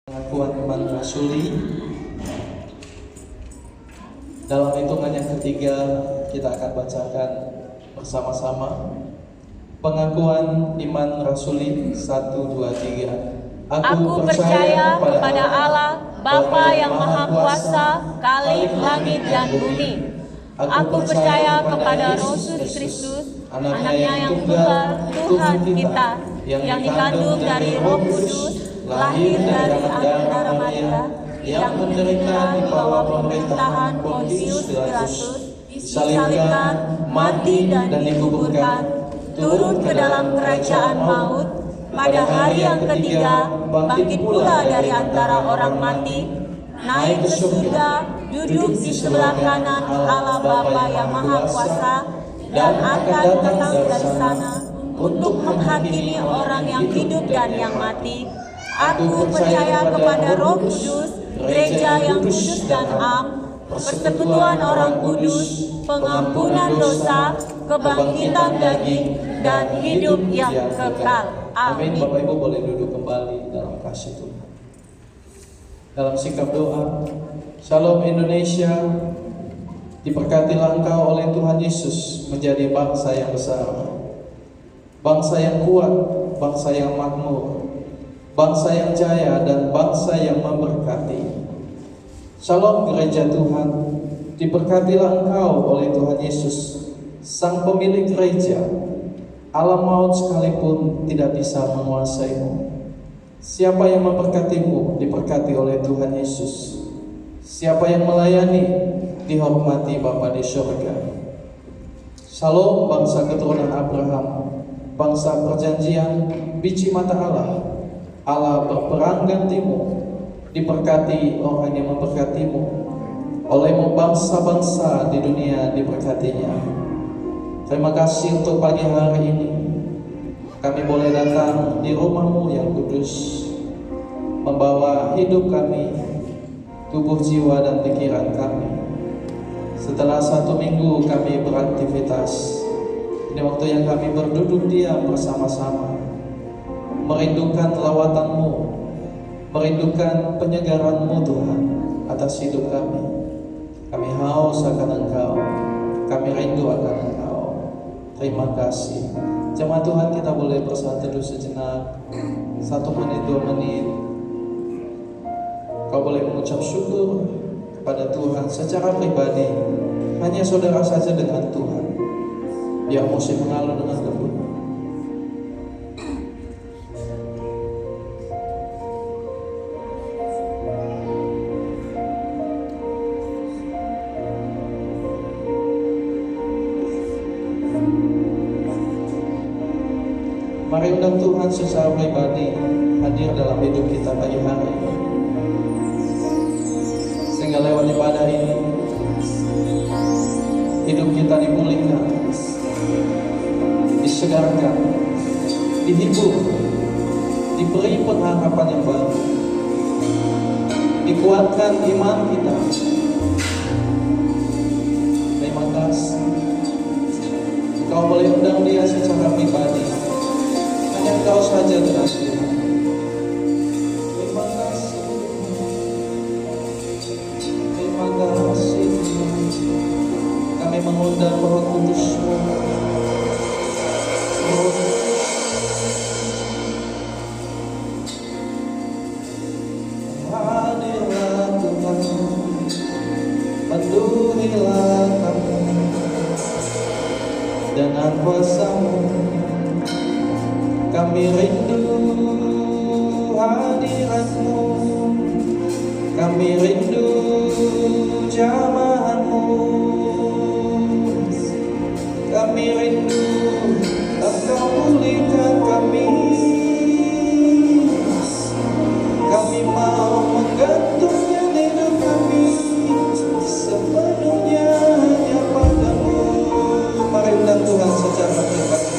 Pengakuan iman rasuli. Dalam hitungan yang ketiga kita akan bacakan bersama-sama pengakuan iman rasuli 1, 2, 3. Aku percaya kepada Allah Bapa yang Maha Kuasa, Khalik langit dan bumi. Aku percaya kepada Yesus Kristus, Anaknya yang tunggal, Tuhan kita, yang dikandung dari Roh Kudus, lahir dari antara Maria, yang menderita di bawah pemerintahan Pontius Pilatus, disalibkan, mati dan dikuburkan, turun ke dalam kerajaan maut, pada hari yang ketiga bangkit pula dari antara orang mati, naik ke surga, duduk di sebelah kanan Allah Bapa yang Maha Kuasa, dan akan datang dari sana untuk menghakimi orang yang hidup dan yang mati. Aku percaya kepada Roh Kudus, gereja yang kudus dan am, persekutuan orang kudus, pengampunan dosa, kebangkitan daging, dan hidup yang kekal. Amin. Bapak Ibu boleh duduk kembali dalam kasih Tuhan. Dalam sikap doa, Shalom Indonesia, diberkatilah Engkau oleh Tuhan Yesus menjadi bangsa yang besar, bangsa yang kuat, bangsa yang makmur, bangsa yang jaya, dan bangsa yang memberkati. Shalom gereja Tuhan, diberkatilah Engkau oleh Tuhan Yesus, Sang pemilik gereja. Alam maut sekalipun tidak bisa menguasaimu. Siapa yang memberkatimu diberkati oleh Tuhan Yesus. Siapa yang melayani dihormati Bapa di surga. Shalom bangsa keturunan Abraham, bangsa perjanjian, biji mata Allah. Allah berperang gantimu, diberkati orang yang memberkatimu. Olehmu bangsa-bangsa di dunia diberkatinya. Terima kasih untuk pagi hari ini. Kami boleh datang di rumah-Mu yang kudus, membawa hidup kami, tubuh, jiwa, dan pikiran kami. Setelah 1 minggu kami beraktivitas, ini waktu yang kami berduduk diam bersama-sama, merindukan lawatan-Mu, merindukan penyegaran-Mu Tuhan atas hidup kami. Kami haus akan Engkau, kami rindu akan Engkau. Terima kasih. Jemaat Tuhan, kita boleh bersatu teduh sejenak, 1 menit, 2 menit. Kau boleh mengucap syukur kepada Tuhan secara pribadi, hanya saudara saja dengan Tuhan. Biar musik mengalun dengan lembut. Mari undang Tuhan secara pribadi hadir dalam hidup kita pagi hari ini, sehingga lewat ibadah ini hidup kita dipulihkan, disegarkan, dihibur, diberi pengharapan yang baru, dikuatkan iman kita. Terima kasih. Kau boleh undang dia secara pribadi, hanya Engkau saja dengan Tuhan. Terima kasih. Terima kasih. Kami mengundang Roh Kudus-Mu. Hadirlah Tuhan, penuhilah kami dengan kuasa-Mu. Kami rindu hadirat-Mu, kami rindu jamahan-Mu, kami rindu Engkau pulihkan kami. Kami mau menggantungkan hidup kami sepenuhnya hanya pada-Mu. Mari undang Tuhan secara pribadi.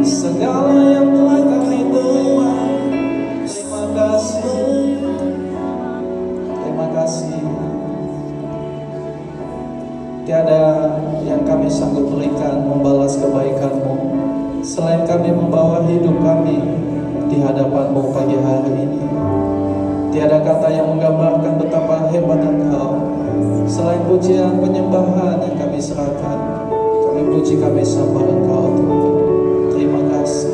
segala yang telah kami terima. Terima kasih, terima kasih. Tiada yang kami sanggup berikan membalas kebaikan-Mu selain kami membawa hidup kami di hadapan-Mu pagi hari ini. Tiada kata yang menggambarkan betapa hebat Engkau selain pujian penyembahan yang kami serahkan. Kami puji, kami sembah Engkau Tuhan. Terima kasih.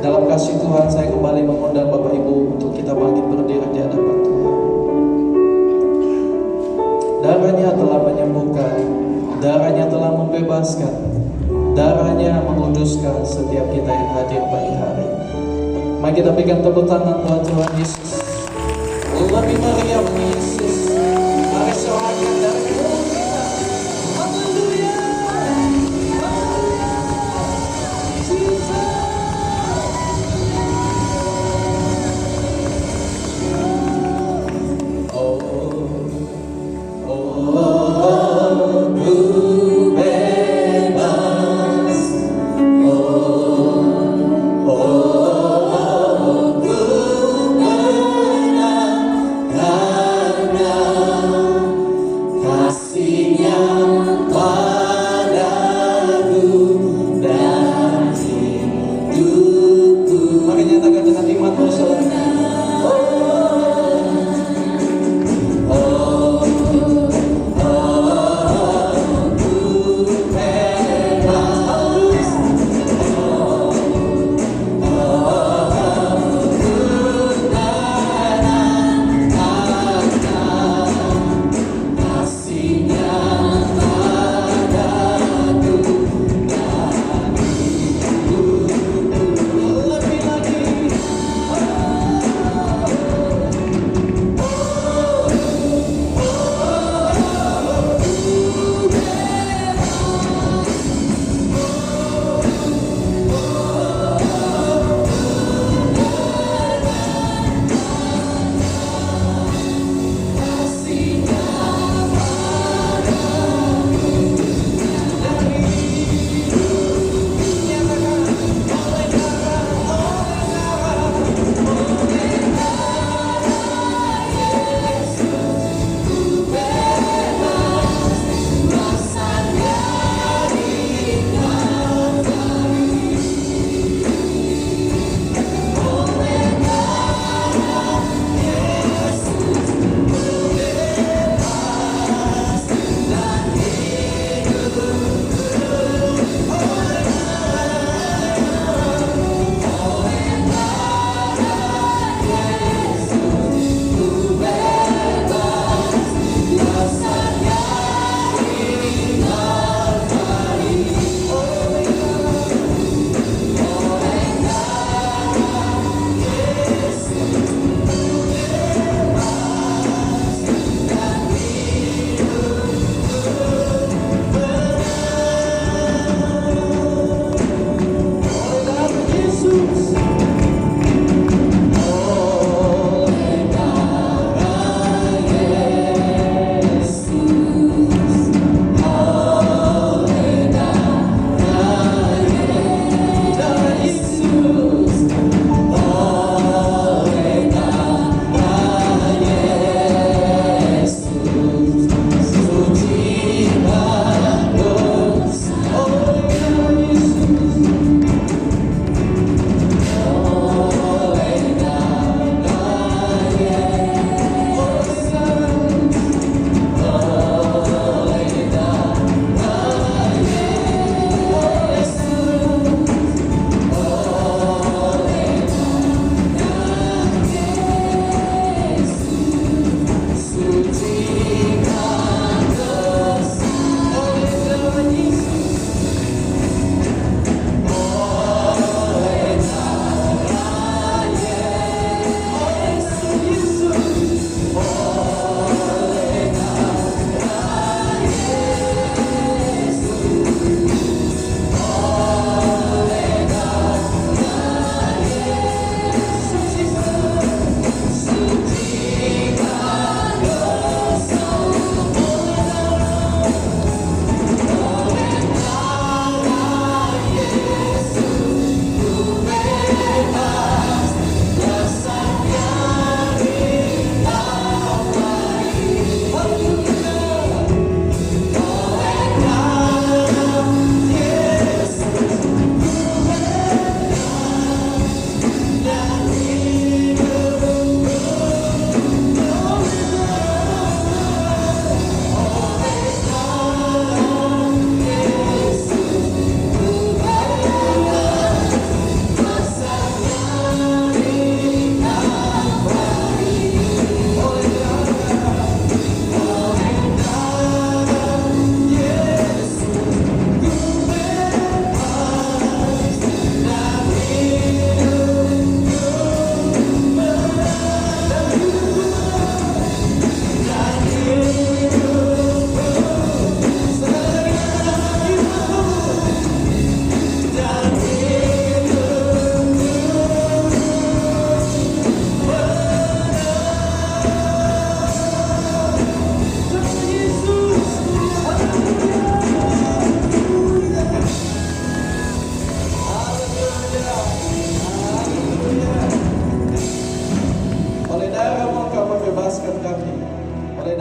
Dalam kasih Tuhan saya kembali mengundang Bapak Ibu untuk kita bangkit berdiri di hadapan Tuhan. Darahnya telah menyembuhkan, darahnya telah membebaskan, darahnya menguduskan setiap kita yang hadir pagi hari. Mari kita berikan tepuk tangan buat Tuhan Yesus. Lebih meriah Yesus. Mari sorakan dari mulut kita. Haleluya.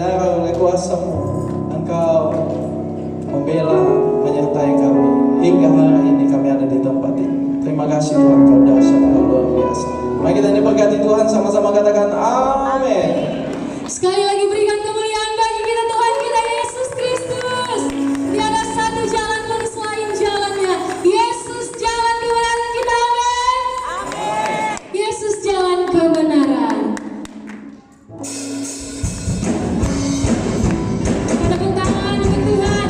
darah, oleh kuasa-Mu, Engkau membela, menyertai kami. Hingga hari ini kami ada di tempat ini. Terima kasih Tuhan, Kau dahsyat, Kau luar biasa. Mari kita diberkati Tuhan, sama-sama katakan amin. Sekali lagi berikan kemuliaan bagi kita Tuhan kita Yesus Kristus. Tiada satu jalan pun selain jalannya. Yesus jalan kebenaran kita, amin. Yesus jalan kebenaran. Tepuk tangan untuk Tuhan.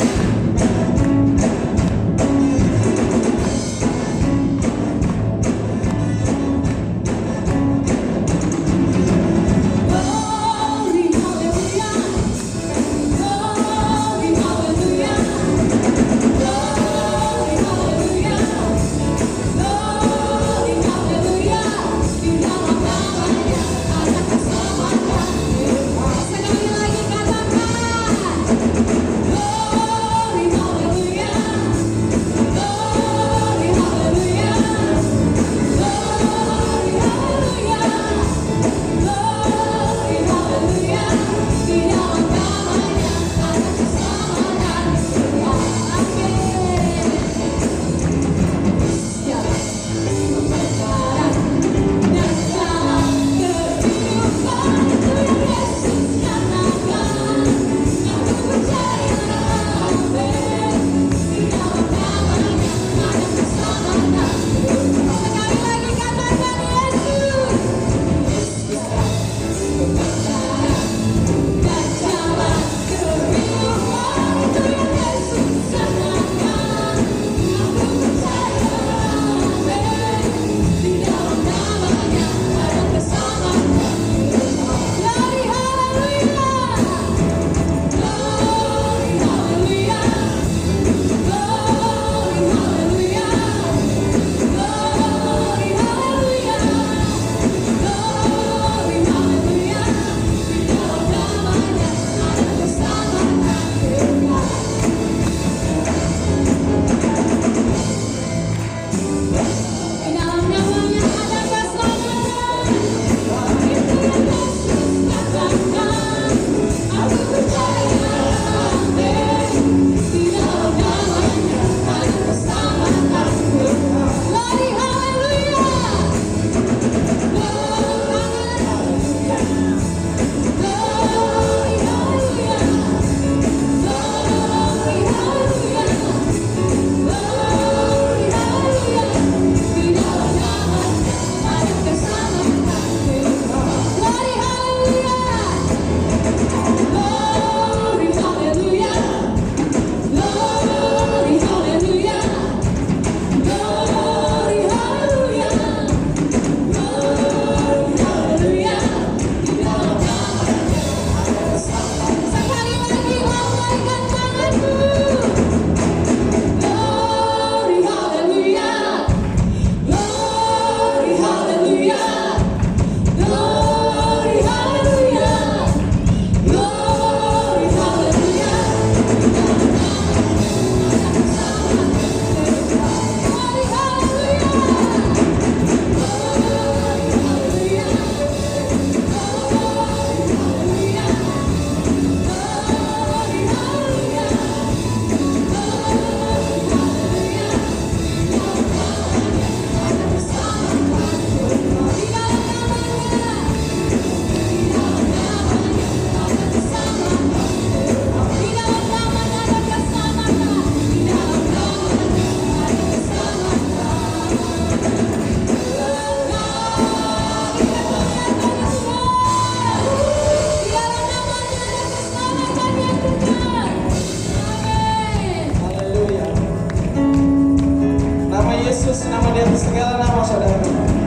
Yesus, nama di atas segala nama, saudara.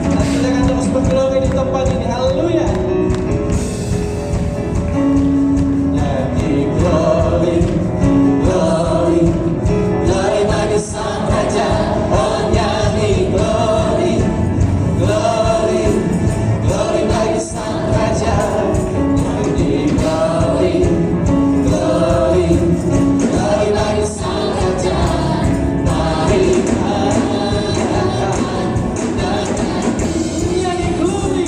Dan kita akan terus bergelombang di tempat ini. Haleluya. Nyanyi glory, glory, glory bagi Sang Raja. Oh nyanyi glory, glory, glory bagi Sang Raja. Nyanyi glory, glory, glory bagi Sang Raja. Mari nyanyi glory.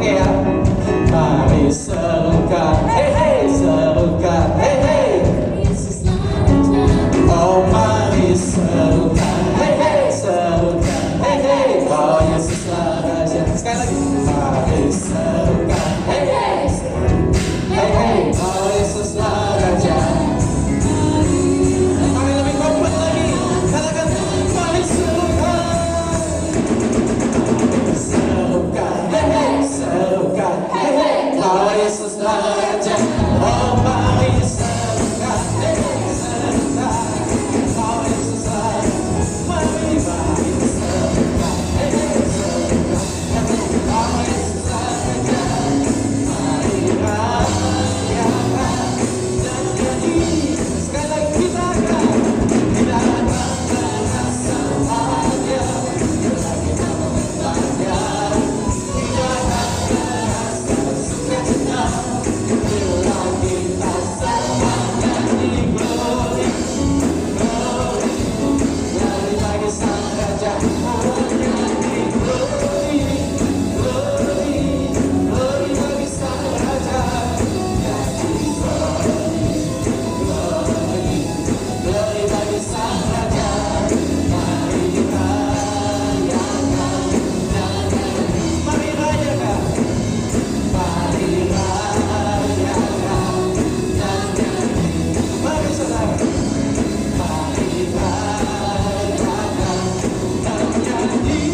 pakai ya. Mari serukan, hey hey, serukan, hey hey. Oh mari serukan, hey hey, serukan, hey hey. Oh Yesuslah Raja. Sekali lagi. Mari serukan, hey hey, hey hey. Oh Yesuslah Raja. Mari lebih kompak lagi. Katakan mari serukan, serukan, hey hey, serukan, hey hey. Oh Yesuslah Raja. Oh mari serukan, hey hey, serukan. Oh Yesuslah, mari mari serukan, hey hey, serukan. Oh Yesuslah Raja. Mari rayakan dan nyanyi. Sekali lagi kita akan merasa bahagia. Kita membangga. Kita akan merasa sukacita. Bila kita sama nyanyi glory, glory. Glory bagi Sang Raja. Nyanyi glory, glory. Glory bagi Sang Raja. Nyanyi glory, glory. Glory bagi Sang Raja. Mari rayakan dan nyanyi. Mari rayakan. Mari rayakan dan nyanyi. Mari saudara. Mari rayakan dan nyanyi.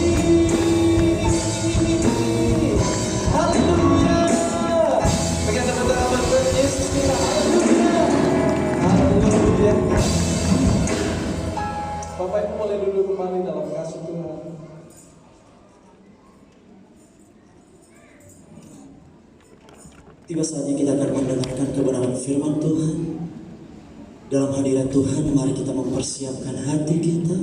Haleluya. Bagi tepuk tangan buat Yesus kita. Haleluya. Haleluya. Bapak Ibu boleh duduk kembali dalam kasih Tuhan. Tiba saatnya kita akan mendengarkan kebenaran firman Tuhan. Dalam hadirat Tuhan, mari kita mempersiapkan hati kita.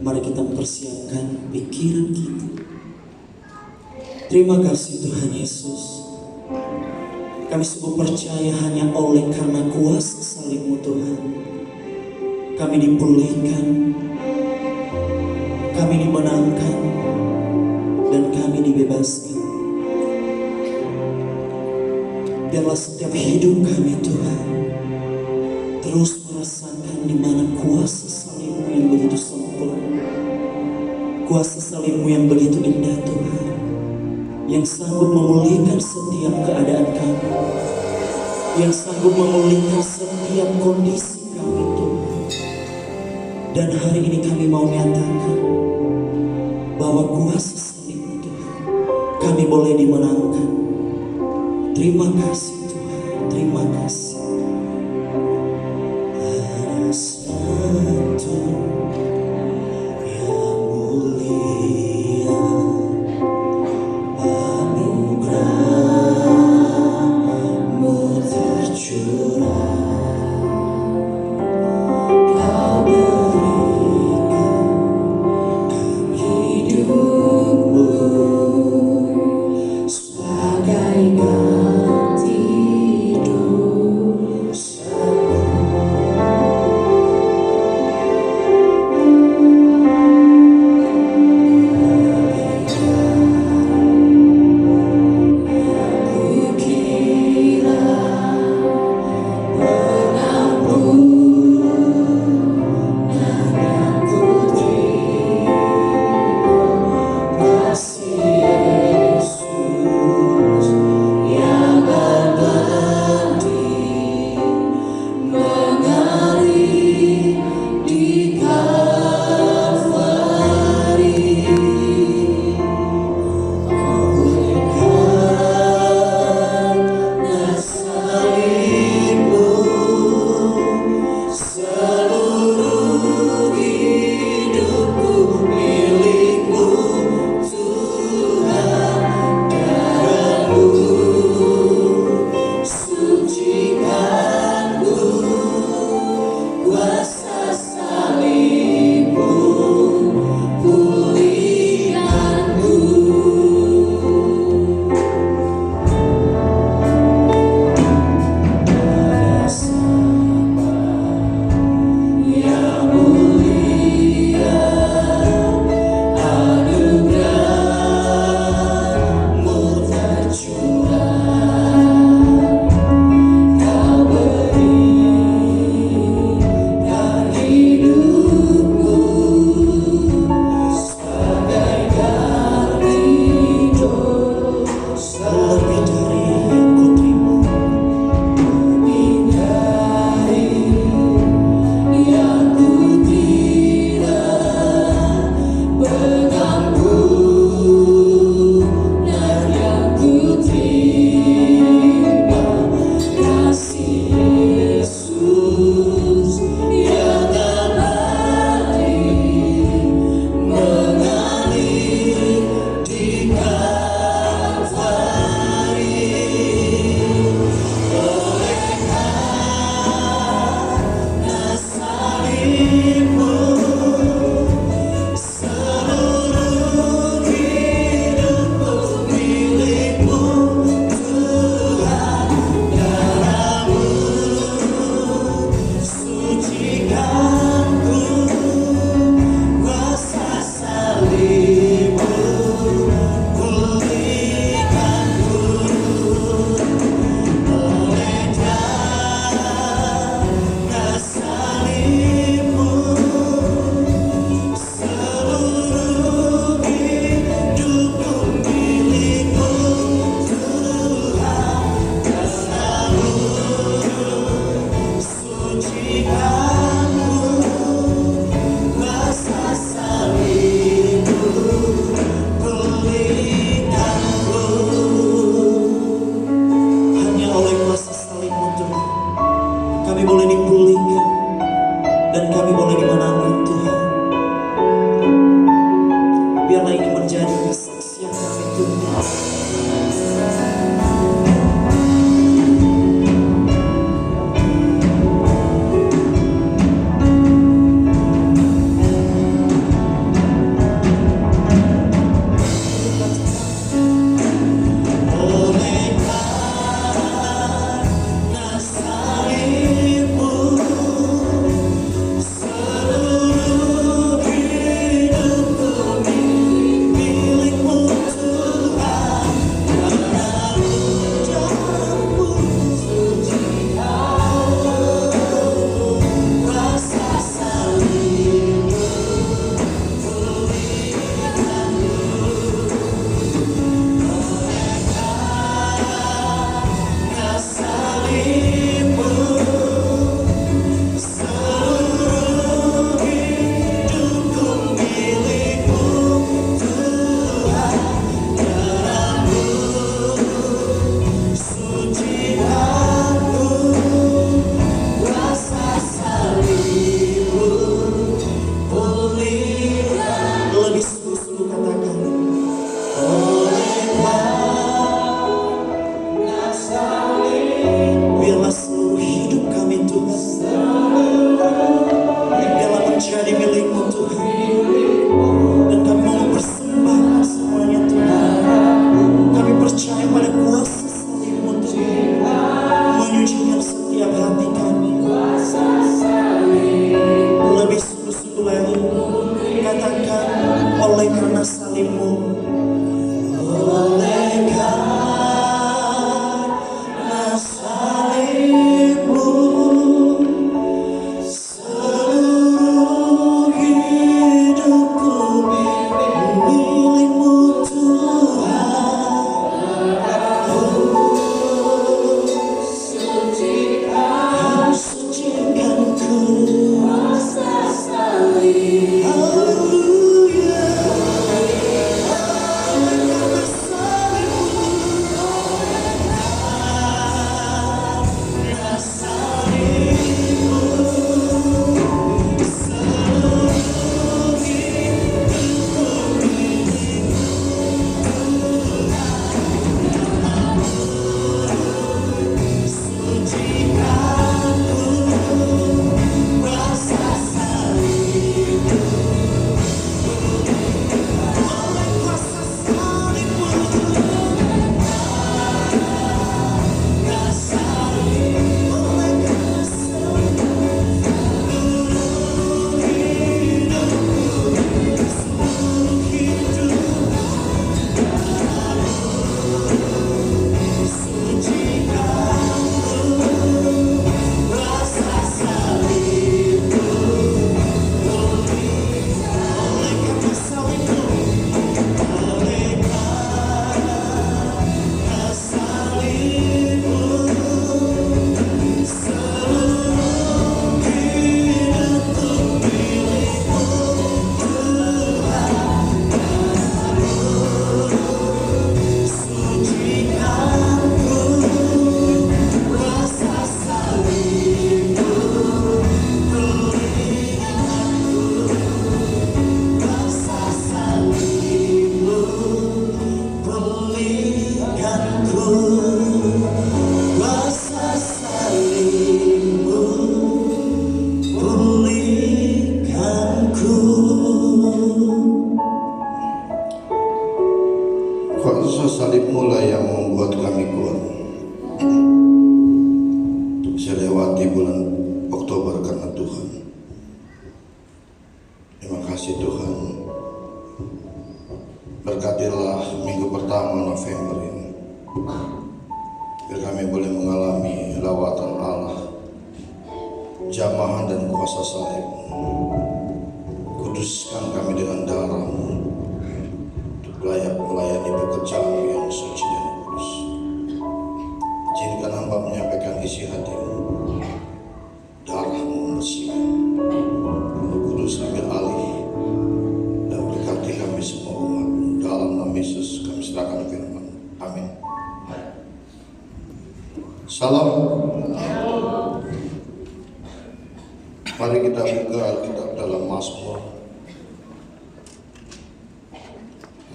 Mari kita mempersiapkan pikiran kita. Terima kasih Tuhan Yesus. Kami sungguh percaya hanya oleh karena kuasa salib-Mu Tuhan, kami dipulihkan, kami dimenangkan, dan kami dibebaskan. Biarlah setiap hidup kami Tuhan terus merasakan di mana kuasa salib-Mu yang begitu sempurna, kuasa salib-Mu yang begitu indah Tuhan, yang sanggup memulihkan setiap keadaan kami, yang sanggup memulihkan setiap kondisi kami Tuhan. Dan hari ini kami mau nyatakan bahwa kuasa salib-Mu Tuhan, kami boleh dimenangkan. Terima kasih Tuhan, terima kasih. Ada satu yang mulia, anugerah-Mu tercurah. Kau berikan kami hidup-Mu sebagai ganti hidup.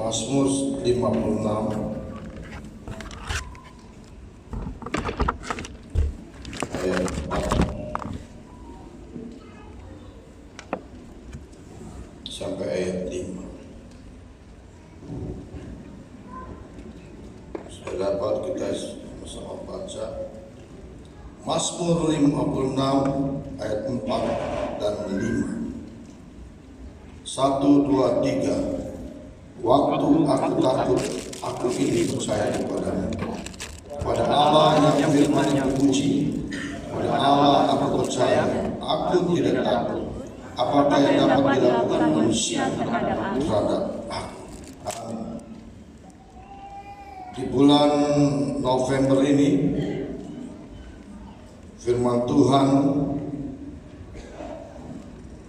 Mazmur 56 ayat 4 sampai ayat 5. Sudah dapat kita sama baca Mazmur 56 ayat 4 dan 5. 1, 2, 3. Waktu aku takut, aku ini percaya kepadamu. Pada Allah yang firman-Nya puji, pada Allah aku percaya, aku tidak takut. Apakah yang dapat dilakukan manusia terhadap aku? Amin. Di bulan November ini, firman Tuhan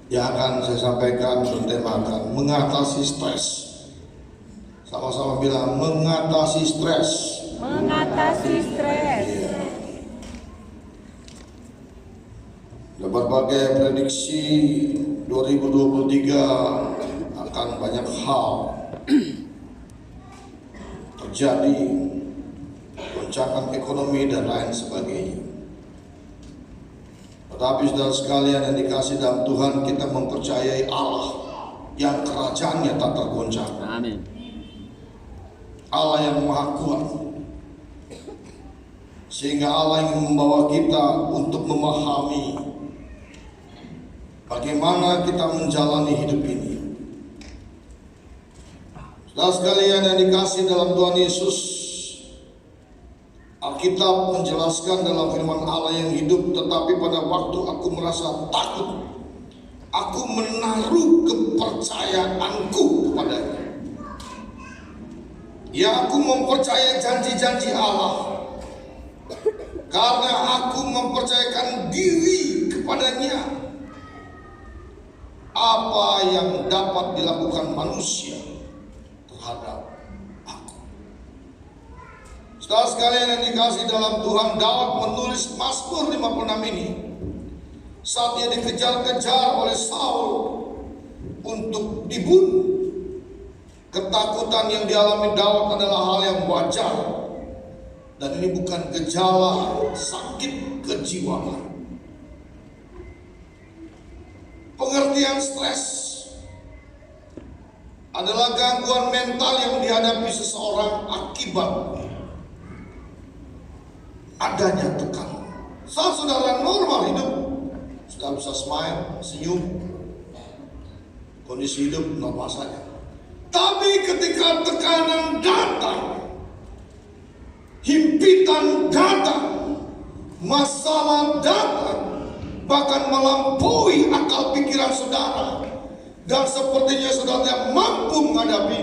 yang akan saya sampaikan bertemakan mengatasi stres. Sama-sama bilang mengatasi stres. Mengatasi stres. Iya. Ada berbagai prediksi 2023 akan banyak hal terjadi, goncangan ekonomi dan lain sebagainya. Tetapi saudara sekalian yang dikasih dalam Tuhan, kita mempercayai Allah yang kerajaannya tak tergoncang. Amin. Allah yang maha kuat, sehingga Allah ingin membawa kita untuk memahami bagaimana kita menjalani hidup ini. Saudara sekalian yang dikasih dalam Tuhan Yesus, Alkitab menjelaskan dalam firman Allah yang hidup, tetapi pada waktu aku merasa takut, aku menaruh kepercayaanku kepadanya. Ya, aku mempercayai janji-janji Allah karena aku mempercayakan diri kepadanya. Apa yang dapat dilakukan manusia terhadap aku? Saudara sekalian yang dikasih dalam Tuhan, Daud menulis Mazmur 56 ini saat dia dikejar-kejar oleh Saul untuk dibunuh. Ketakutan yang dialami Daud adalah hal yang wajar, dan ini bukan gejala sakit kejiwaan. Pengertian stres adalah gangguan mental yang dihadapi seseorang akibat adanya tekanan. Saat saudara normal hidup, sudah bisa smile, senyum, kondisi hidup normal saja. Tapi ketika tekanan datang, himpitan datang, masalah datang, bahkan melampaui akal pikiran saudara, dan sepertinya saudara tidak mampu menghadapi,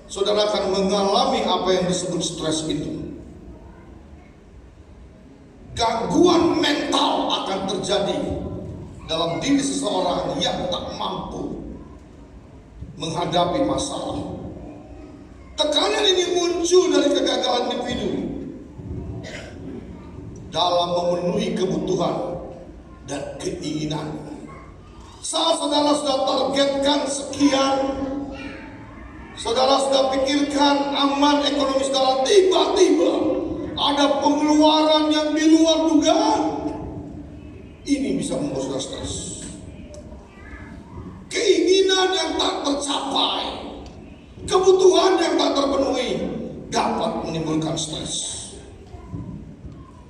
saudara akan mengalami apa yang disebut stres itu. Gangguan mental akan terjadi dalam diri seseorang yang tak mampu menghadapi masalah. Tekanan ini muncul dari kegagalan individu dalam memenuhi kebutuhan dan keinginan. Saat saudara sudah targetkan sekian, saudara sudah pikirkan aman ekonomi saudara, tiba-tiba ada pengeluaran yang di luar dugaan. Ini bisa membuat saudara stres. Keinginan yang tak tercapai, kebutuhan yang tak terpenuhi dapat menimbulkan stres.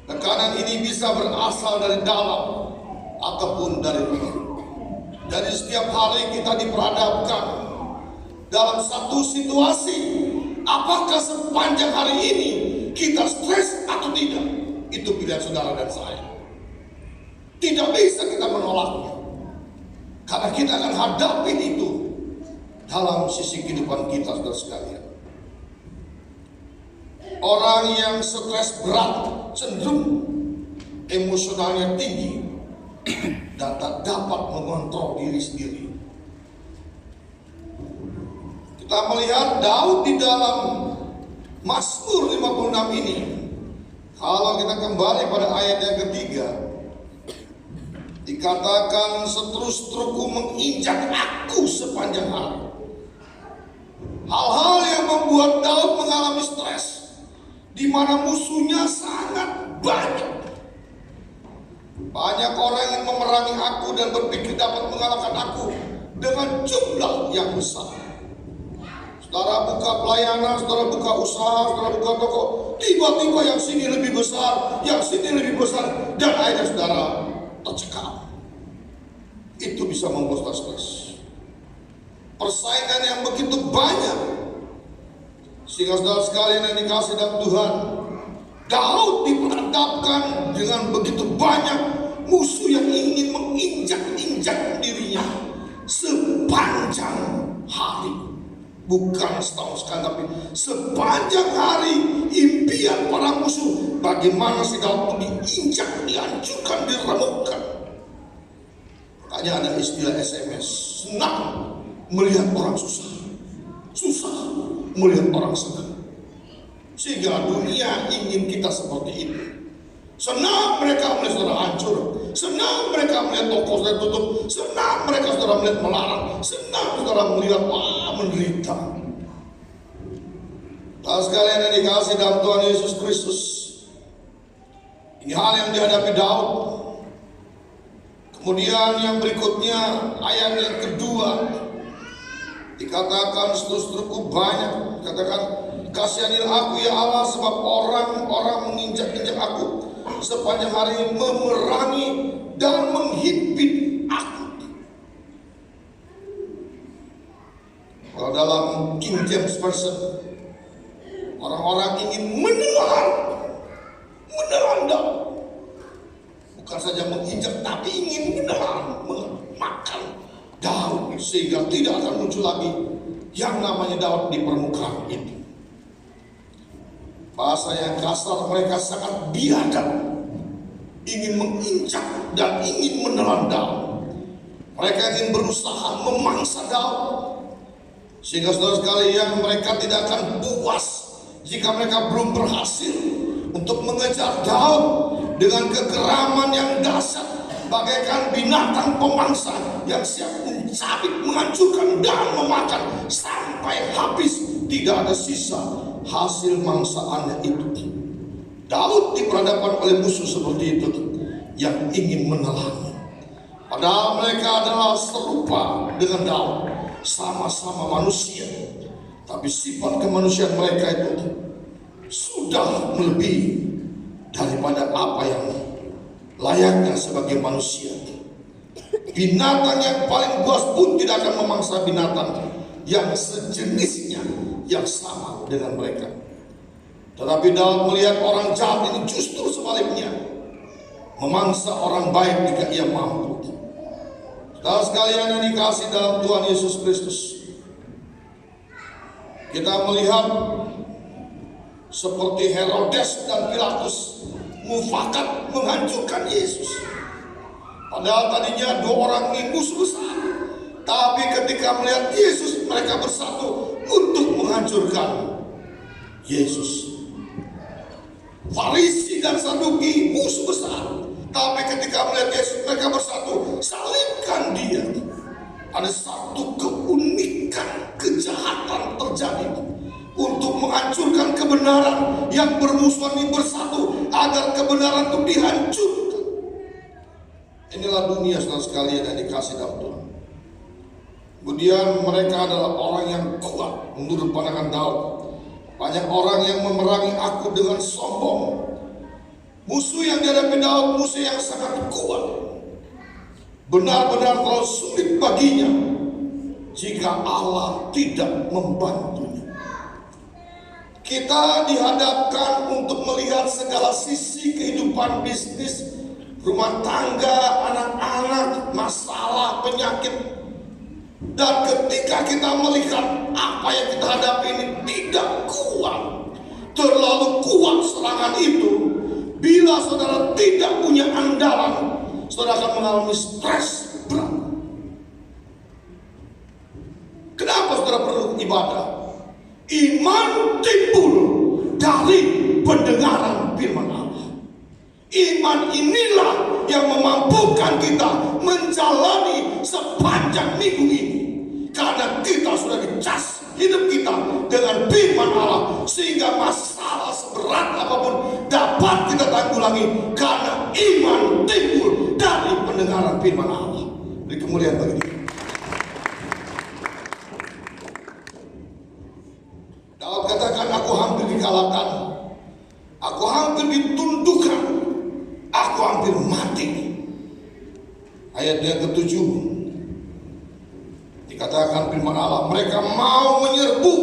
Tekanan ini bisa berasal dari dalam ataupun dari luar. Dari setiap hari kita diperhadapkan dalam satu situasi. Apakah sepanjang hari ini kita stres atau tidak? Itu pilihan saudara dan saya. Tidak bisa kita menolaknya, karena kita akan hadapi itu dalam sisi kehidupan kita, saudara sekalian. Orang yang stres berat cenderung emosionalnya tinggi dan tak dapat mengontrol diri sendiri. Kita melihat Daud di dalam Mazmur 56 ini. Kalau kita kembali pada ayat yang ketiga, dikatakan seterus-terusku menginjak aku sepanjang hari. Hal-hal yang membuat Daud mengalami stres, di mana musuhnya sangat banyak. Banyak orang yang memerangi aku dan berpikir dapat mengalahkan aku dengan jumlah yang besar. Saudara buka pelayanan, saudara buka usaha, saudara buka toko, tiba-tiba yang sini lebih besar, yang sini lebih besar, dan akhirnya saudara tercekam. Itu bisa membuat stres. Persaingan yang begitu banyak, sehingga saudara sekalian yang dikasih dalam Tuhan, Daud diperhadapkan dengan begitu banyak musuh yang ingin menginjak-injak dirinya sepanjang hari. Bukan setahun sekali, tapi sepanjang hari impian para musuh bagaimana si Daud diinjak, dihancurkan, diremukkan. Makanya ada istilah SMS, senang melihat orang susah, susah melihat orang senang. Sehingga dunia ingin kita seperti itu. Senang mereka melihat saudara hancur, senang mereka melihat toko saudara tutup, senang mereka saudara melihat melarang, senang saudara melihat menderita. Saudara sekalian yang dikasih dalam Tuhan Yesus Kristus, ini hal yang dihadapi Daud. Kemudian yang berikutnya, ayat yang kedua, dikatakan seterus-terusku banyak, dikatakan kasihanilah aku ya Allah, sebab orang-orang menginjak-injak aku sepanjang hari, memerangi dan menghimpit aku. Kalau dalam King James Version, orang-orang ingin menelan Daud. Bukan saja menginjak, tapi ingin menelan, memakan Daud, sehingga tidak akan muncul lagi yang namanya Daud di permukaan itu. Bahasa yang kasar, mereka sangat biadab, ingin menginjak dan ingin menelan Daud. Mereka ingin berusaha memangsa Daud, sehingga saudara sekalian, mereka tidak akan puas jika mereka belum berhasil untuk mengejar Daud dengan kekeraman yang dahsyat, bagaikan binatang pemangsa yang siap mencabik, menghancurkan dan memakan sampai habis, tidak ada sisa hasil mangsaannya itu. Daud diperhadapkan oleh musuh seperti itu yang ingin menelannya. Padahal mereka adalah serupa dengan Daud, sama-sama manusia, tapi sifat kemanusiaan mereka itu sudah melebihi daripada apa yang layaknya sebagai manusia. Binatang yang paling buas pun tidak akan memangsa binatang yang sejenisnya, yang sama dengan mereka. Tetapi Daud melihat orang jahat ini justru sebaliknya, memangsa orang baik jika ia mampu. Saudara sekalian yang dikasih dalam Tuhan Yesus Kristus, kita melihat seperti Herodes dan Pilatus mufakat menghancurkan Yesus. Padahal tadinya dua orang ini musuh besar, tapi ketika melihat Yesus, mereka bersatu untuk menghancurkan Yesus. Farisi dan Saduki musuh besar, tapi ketika melihat Yesus, mereka bersatu, salibkan dia. Ada satu keunikan kejahatan terjadi untuk menghancurkan kebenaran yang bermusuhan ini bersatu agar kebenaran itu dihancurkan. Inilah dunia saudara sekalian yang dikasih dalam Tuhan. Kemudian mereka adalah orang yang kuat menurut pandangan Daud. Banyak orang yang memerangi aku dengan sombong. Musuh yang dihadapi Daud, musuh yang sangat kuat, benar-benar terlalu sulit baginya jika Allah tidak membantunya. Kita dihadapkan untuk melihat segala sisi kehidupan bisnis, rumah tangga, anak-anak, masalah, penyakit. Dan ketika kita melihat apa yang kita hadapi ini tidak kuat, terlalu kuat serangan itu, bila saudara tidak punya andalan, saudara akan mengalami stres berat. Kenapa saudara perlu ibadah? Iman timbul dari pendengaran firman Allah. Iman inilah yang memampukan kita menjalani sepanjang minggu ini, karena kita sudah dicas hidup kita dengan firman Allah, sehingga masalah seberat apapun dapat kita tanggulangi karena iman timbul dari pendengaran firman Allah. Beri kemuliaan bagi Dia. Daud katakan, aku hampir dikalahkan, aku hampir ditundukkan, aku hampir mati. Ayat yang ke-7 dikatakan firman Allah, mereka mau menyerbu,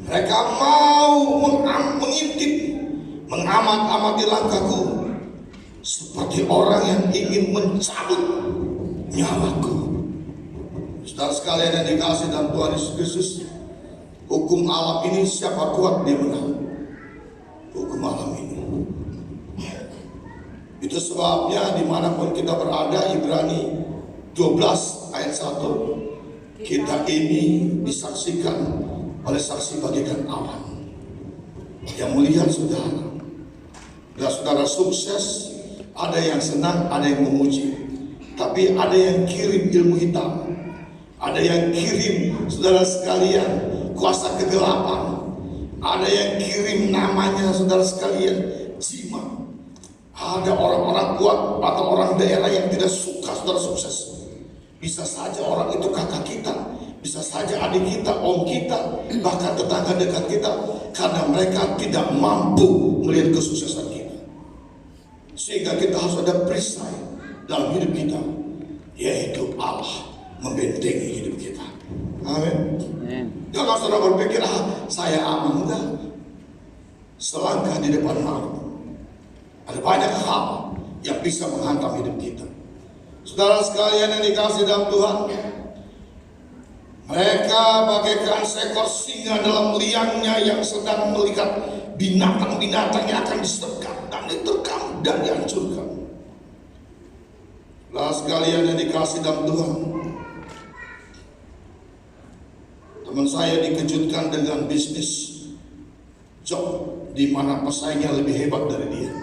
mereka mau mengintip, mengamat-amati langkahku, seperti orang yang ingin mencabut nyawaku. Saudara sekalian yang dikasih dalam Tuhan Yesus Kristus, hukum alam ini siapa kuat dia menang. Hukum alam ini. Itu sebabnya dimanapun kita berada, Ibrani 12 ayat 1, kita ini disaksikan oleh saksi bagikan awan yang melihat saudara. Bila saudara sukses, ada yang senang, ada yang memuji, tapi ada yang kirim ilmu hitam, ada yang kirim saudara sekalian kuasa kegelapan, ada yang kirim namanya saudara sekalian jimat. Ada orang-orang kuat atau orang daerah yang tidak suka saudara sukses. Bisa saja orang itu kakak kita, bisa saja adik kita, om kita, bahkan tetangga dekat kita, karena mereka tidak mampu melihat kesuksesan kita. Sehingga kita harus ada perisai dalam hidup kita, yaitu Allah membentengi hidup kita. Amin. Jangan saudara berpikir, saya aman. Enggak. Selangkah di depan maut, ada banyak hal yang bisa menghantam hidup kita. Saudara sekalian yang dikasih dalam Tuhan, mereka bagaikan seekor singa dalam liangnya yang sedang melihat binatang-binatang yang akan disergap dan diterkam dan dihancurkan. Saudara sekalian yang dikasih dalam Tuhan, teman saya dikejutkan dengan bisnis job di mana pesaingnya lebih hebat dari dia,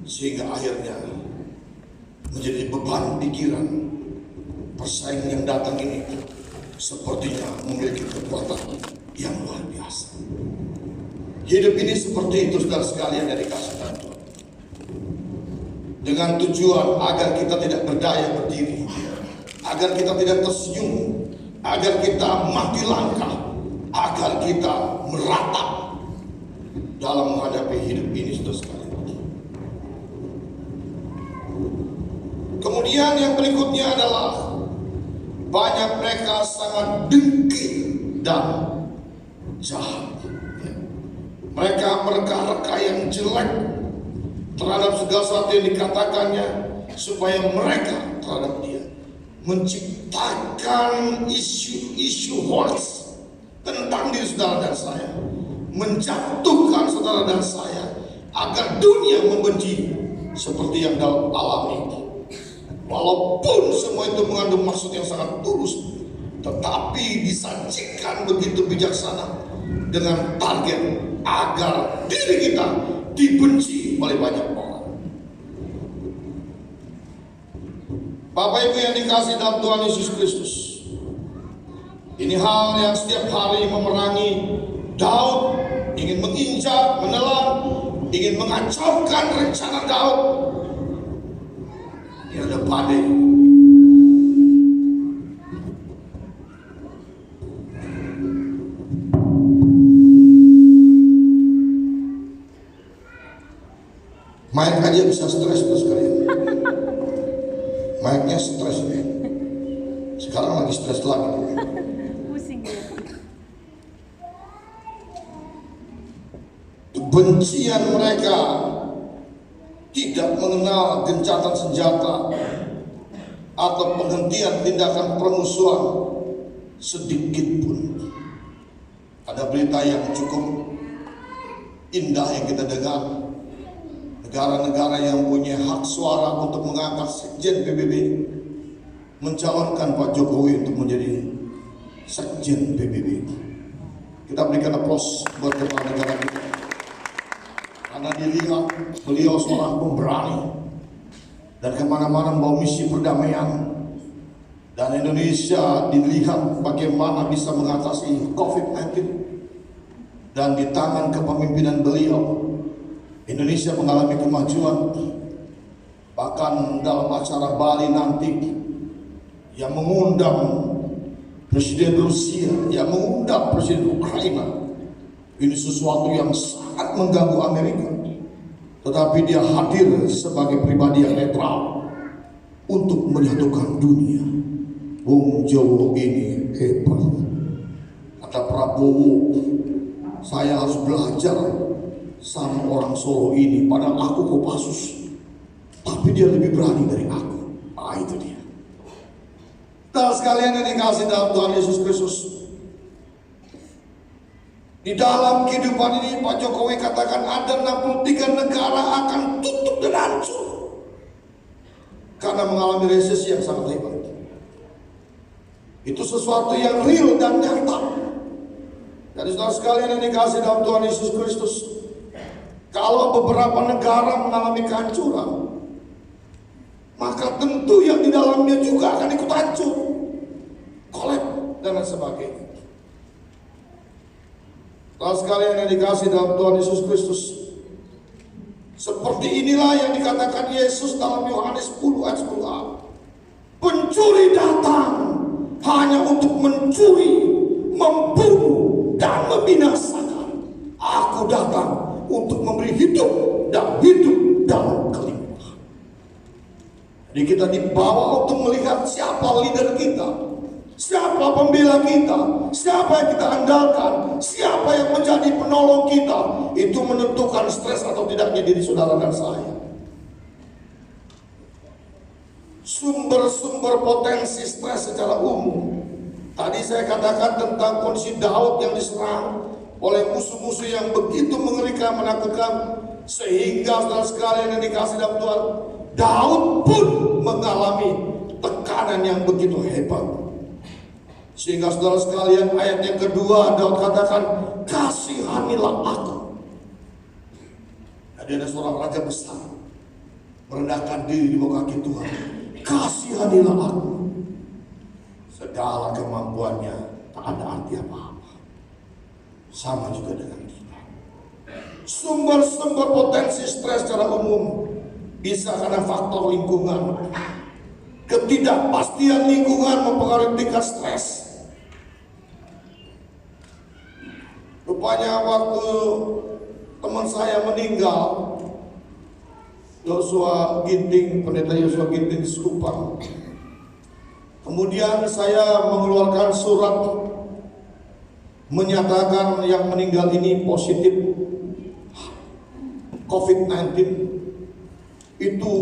sehingga akhirnya menjadi beban pikiran. Pesaing yang datang ini sepertinya memiliki kekuatan yang luar biasa. Hidup ini seperti itu saudara sekalian yang dikasih Tuhan, dengan tujuan agar kita tidak berdaya berdiri, agar kita tidak tersenyum, agar kita mati langkah, agar kita meratap dalam menghadapi hidup ini saudara sekalian. Kemudian yang berikutnya adalah banyak mereka sangat dengki dan jahat. Mereka mereka yang jelek terhadap segala sesuatu yang dikatakannya, supaya mereka terhadap dia menciptakan isu-isu hoax tentang diri saudara dan saya, menjatuhkan saudara dan saya agar dunia membenci seperti yang dalam alami. Walaupun semua itu mengandung maksud yang sangat tulus, tetapi disajikan begitu bijaksana dengan target agar diri kita dibenci oleh banyak orang. Bapak Ibu yang dikasih dalam Tuhan Yesus Kristus, ini hal yang setiap hari memerangi Daud, ingin menginjak, menelan, ingin mengacaukan rencana Daud. Ini ada badai. Mike aja bisa stres terus kalian. Mike-nya stres ya. Sekarang lagi stres lagi. Pusing ya. Kebencian mereka tidak mengenal gencatan senjata atau penghentian tindakan permusuhan sedikit pun. Ada berita yang cukup indah yang kita dengar. Negara-negara yang punya hak suara untuk mengangkat sekjen PBB mencalonkan Pak Jokowi untuk menjadi sekjen PBB. Kita berikan aplaus buat kepala negara kita, karena dilihat beliau seorang pemberani dan kemana-mana membawa misi perdamaian Dan Indonesia dilihat bagaimana bisa mengatasi COVID-19. Dan di tangan kepemimpinan beliau, Indonesia mengalami kemajuan. Bahkan dalam acara Bali nanti yang mengundang Presiden Rusia, yang mengundang Presiden Ukraina, ini sesuatu yang sangat mengganggu Amerika. Tetapi dia hadir sebagai pribadi yang netral untuk menyatukan dunia. Bung Jowo ini hebat. Kata Prabowo, saya harus belajar sama orang Solo ini. Padahal aku Kopassus, tapi dia lebih berani dari aku. Itu dia. Dan sekalian yang dikasih dalam Tuhan Yesus Kristus, di dalam kehidupan ini Pak Jokowi katakan ada 63 negara akan tutup dan hancur karena mengalami resesi yang sangat hebat. Itu sesuatu yang real dan nyata. Jadi saudara sekalian yang dikasih dalam Tuhan Yesus Kristus, kalau beberapa negara mengalami kehancuran, maka tentu yang di dalamnya juga akan ikut hancur, kolap dan lain sebagainya. Saudara sekalian yang dikasih dalam Tuhan Yesus Kristus, seperti inilah yang dikatakan Yesus dalam Yohanes 10 ayat 10a. Pencuri datang hanya untuk mencuri, membunuh, dan membinasakan. Aku datang untuk memberi hidup dan hidup dalam kelimpahan. Jadi kita dibawa untuk melihat siapa leader kita, siapa pembela kita, siapa yang kita andalkan, siapa yang menjadi penolong kita. Itu menentukan stres atau tidaknya diri saudara dan saya. Sumber-sumber potensi stres secara umum. Tadi saya katakan tentang kondisi Daud yang diserang oleh musuh-musuh yang begitu mengerikan, menakutkan, sehingga saudara sekalian yang dikasih dalam Tuhan, Daud pun mengalami tekanan yang begitu hebat. Sehingga saudara sekalian, ayat yang kedua Daud katakan, kasihanilah aku. Jadi ada seorang raja besar merendahkan diri di bawah kaki Tuhan. Kasihanilah aku. Segala kemampuannya tak ada arti apa-apa. Sama juga dengan kita. Sumber-sumber potensi stres secara umum bisa karena faktor lingkungan. Ketidakpastian lingkungan mempengaruhi tingkat stres. Rupanya waktu teman saya meninggal, Yosua Ginting, pendeta Yosua Ginting di Sekupang. Kemudian saya mengeluarkan surat menyatakan yang meninggal ini positif COVID-19. Itu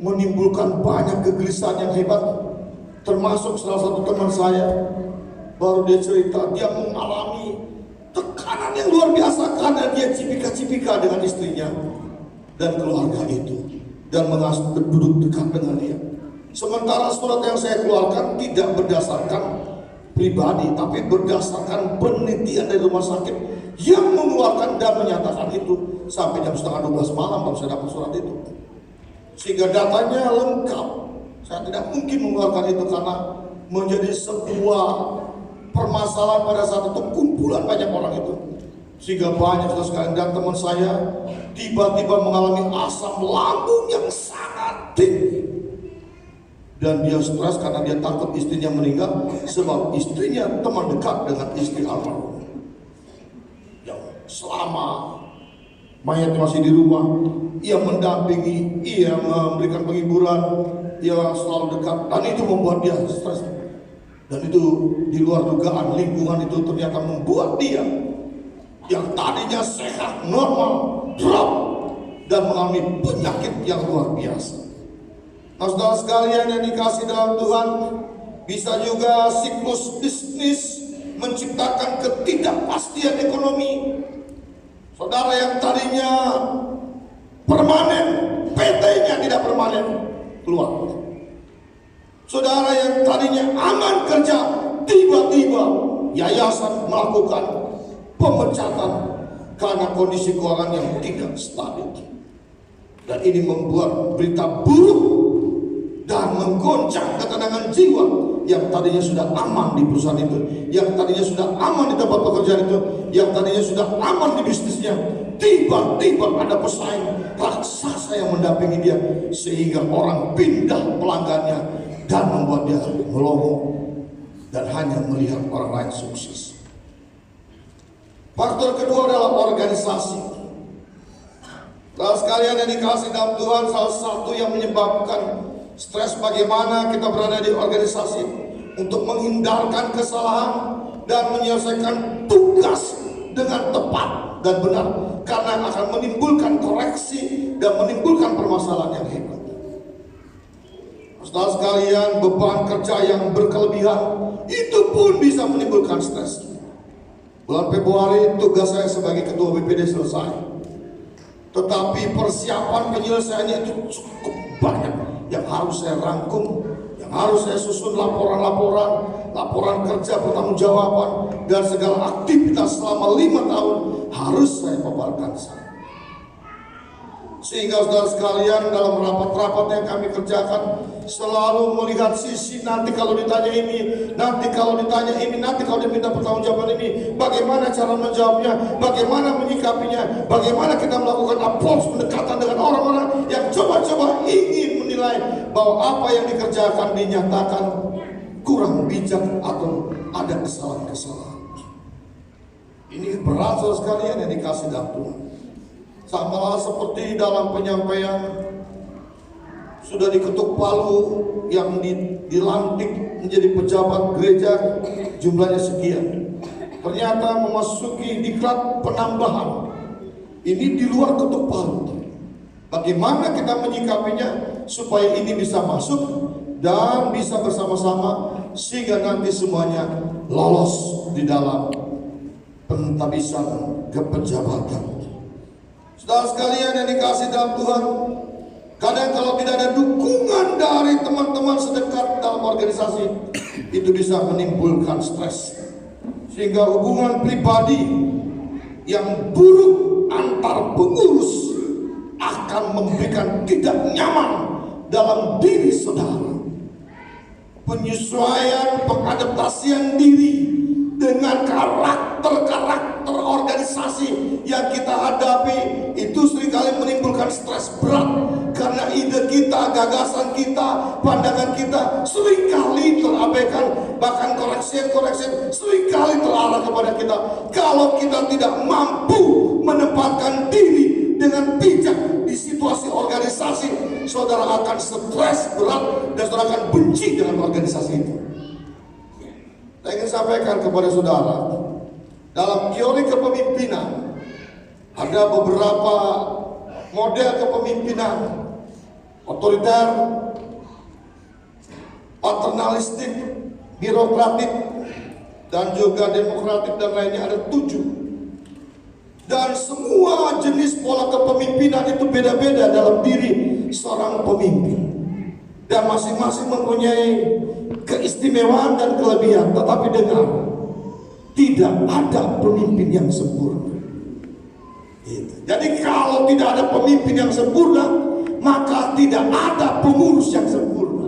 menimbulkan banyak kegelisahan yang hebat. Termasuk salah satu teman saya, baru dia cerita dia mengalami tekanan yang luar biasa karena dia cipika-cipika dengan istrinya dan keluarga itu, dan duduk dekat dengan dia. Sementara surat yang saya keluarkan tidak berdasarkan pribadi, tapi berdasarkan penelitian dari rumah sakit yang mengeluarkan dan menyatakan itu. Sampai jam 11:30 malam baru saya dapat surat itu, sehingga datanya lengkap. Saya tidak mungkin mengeluarkan itu karena menjadi sebuah permasalahan pada saat itu, kumpulan banyak orang itu, sehingga banyak sekali. Dan teman saya tiba-tiba mengalami asam lambung yang sangat tinggi, dan dia stres karena dia takut istrinya meninggal, sebab istrinya teman dekat dengan istri almarhum yang selama mayat masih di rumah, ia mendampingi, ia memberikan penghiburan, ia selalu dekat, dan itu membuat dia stres. Dan itu di luar dugaan, lingkungan itu ternyata membuat dia yang tadinya sehat, normal, drop dan mengalami penyakit yang luar biasa. Nah, saudara sekalian yang dikasih dalam Tuhan, bisa juga siklus bisnis menciptakan ketidakpastian ekonomi. Saudara yang tadinya permanen, PT-nya tidak permanen, keluar. Saudara yang tadinya aman kerja, tiba-tiba yayasan melakukan pemecatan karena kondisi keuangan yang tidak stabil. Dan ini membuat berita buruk dan menggoncang ketenangan jiwa yang tadinya sudah aman di perusahaan itu, yang tadinya sudah aman di tempat pekerjaan itu, yang tadinya sudah aman di bisnisnya. Tiba-tiba ada pesaing raksasa yang mendampingi dia, sehingga orang pindah pelanggannya dan membuat dia melongo dan hanya melihat orang lain sukses. Faktor kedua adalah organisasi. Saudara sekalian yang dikasih dalam Tuhan, salah satu yang menyebabkan stres bagaimana kita berada di organisasi untuk menghindarkan kesalahan dan menyelesaikan tugas dengan tepat dan benar, karena akan menimbulkan koreksi dan menimbulkan permasalahan yang hebat. Saudara sekalian, beban kerja yang berkelebihan itu pun bisa menimbulkan stres. Bulan Februari tugas saya sebagai ketua BPD selesai, tetapi persiapan penyelesaiannya itu cukup banyak yang harus saya rangkum, yang harus saya susun laporan kerja pertanggungjawaban, dan segala aktivitas selama 5 tahun harus saya paparkan sana. Sehingga saudara sekalian, dalam rapat-rapat yang kami kerjakan selalu melihat sisi nanti kalau ditanya ini, nanti kalau ditanya ini, nanti kalau diminta pertanggungjawaban ini, bagaimana cara menjawabnya, bagaimana menyikapinya, bagaimana kita melakukan approach pendekatan dengan orang-orang yang coba-coba ingin menilai bahwa apa yang dikerjakan dinyatakan kurang bijak atau ada kesalahan-kesalahan. Ini berat saudara sekalian yang dikasih dalam Tuhan. Sama seperti dalam penyampaian sudah diketuk palu yang dilantik menjadi pejabat gereja jumlahnya sekian. Ternyata memasuki diklat penambahan. Ini di luar ketuk palu. Bagaimana kita menyikapinya supaya ini bisa masuk dan bisa bersama-sama sehingga nanti semuanya lolos di dalam pentabisan kepejabatan. Saudara sekalian yang dikasih dalam Tuhan, kadang kalau tidak ada dukungan dari teman-teman sedekat dalam organisasi, itu bisa menimbulkan stres. Sehingga hubungan pribadi yang buruk antar pengurus akan memberikan tidak nyaman dalam diri saudara. Penyesuaian, pengadaptasian diri dengan karakter-karakter organisasi yang kita hadapi itu seringkali menimbulkan stres berat, karena ide kita, gagasan kita, pandangan kita seringkali terabaikan, bahkan koreksi seringkali terarah kepada kita. Kalau kita tidak mampu menempatkan diri dengan bijak di situasi organisasi, saudara akan stres berat dan saudara akan benci dengan organisasi itu. Saya ingin sampaikan kepada saudara, dalam teori kepemimpinan ada beberapa model kepemimpinan: otoriter, paternalistik, birokratik, dan juga demokratik, dan lainnya ada 7. Dan semua jenis pola kepemimpinan itu beda-beda dalam diri seorang pemimpin, dan masing-masing mempunyai keistimewaan dan kelebihan. Tetapi dengar, tidak ada pemimpin yang sempurna. Jadi kalau tidak ada pemimpin yang sempurna, maka tidak ada pengurus yang sempurna.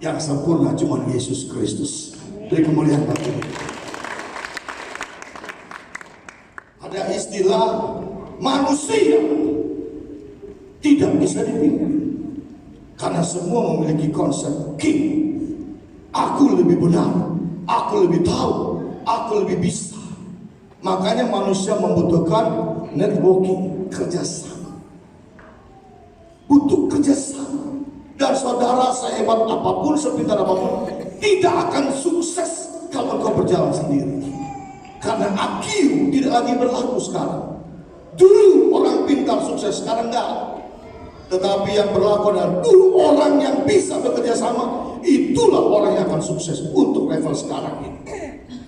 Yang sempurna cuma Yesus Kristus. Beri kemuliaan bagi Dia. Ada istilah manusia tidak bisa dipimpin, karena semua memiliki konsep king. Aku lebih benar, aku lebih tahu, aku lebih bisa. Makanya manusia membutuhkan networking, kerjasama. Butuh kerjasama. Dan saudara, sehebat apapun, sepintar apapun, tidak akan sukses kalau kau berjalan sendiri. Karena IQ tidak lagi berlaku sekarang. Dulu orang pintar sukses, sekarang enggak. Tetapi yang berlaku adalah dulu orang yang bisa bekerja sama, itulah orang yang akan sukses untuk level sekarang ini.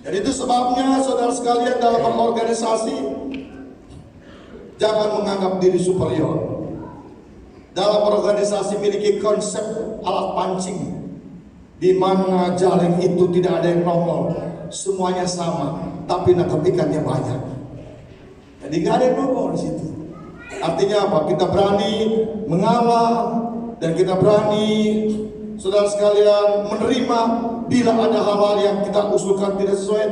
Jadi itu sebabnya saudara sekalian, dalam berorganisasi jangan menganggap diri superior. Dalam organisasi miliki konsep alat pancing, di mana jaring itu tidak ada yang nongol, semuanya sama, tapi nangkap ikannya banyak. Jadi nggak ada yang nongol di situ. Artinya apa? Kita berani mengalah dan kita berani saudara sekalian, menerima bila ada hal-hal yang kita usulkan tidak sesuai,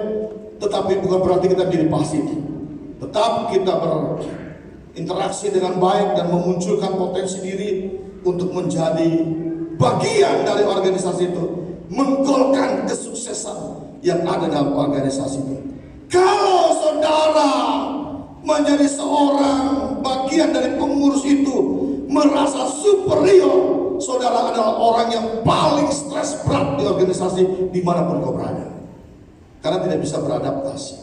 tetapi bukan berarti kita menjadi pasif. Tetap kita berinteraksi dengan baik dan memunculkan potensi diri untuk menjadi bagian dari organisasi itu, menggolkan kesuksesan yang ada dalam organisasi itu. Kalau saudara menjadi seorang bagian dari pengurus itu, merasa superior, saudara adalah orang yang paling stres berat di organisasi dimanapun kau berada, karena tidak bisa beradaptasi.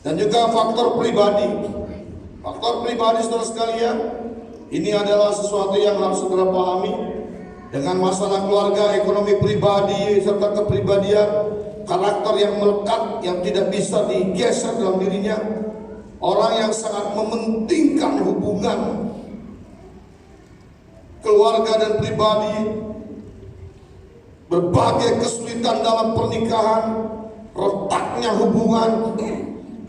Dan juga faktor pribadi, saudara sekalian, ini adalah sesuatu yang harus saudara pahami. Dengan masalah keluarga, ekonomi pribadi, serta kepribadian, karakter yang melekat, yang tidak bisa digeser dalam dirinya, orang yang sangat mementingkan hubungan keluarga dan pribadi, berbagai kesulitan dalam pernikahan, retaknya hubungan,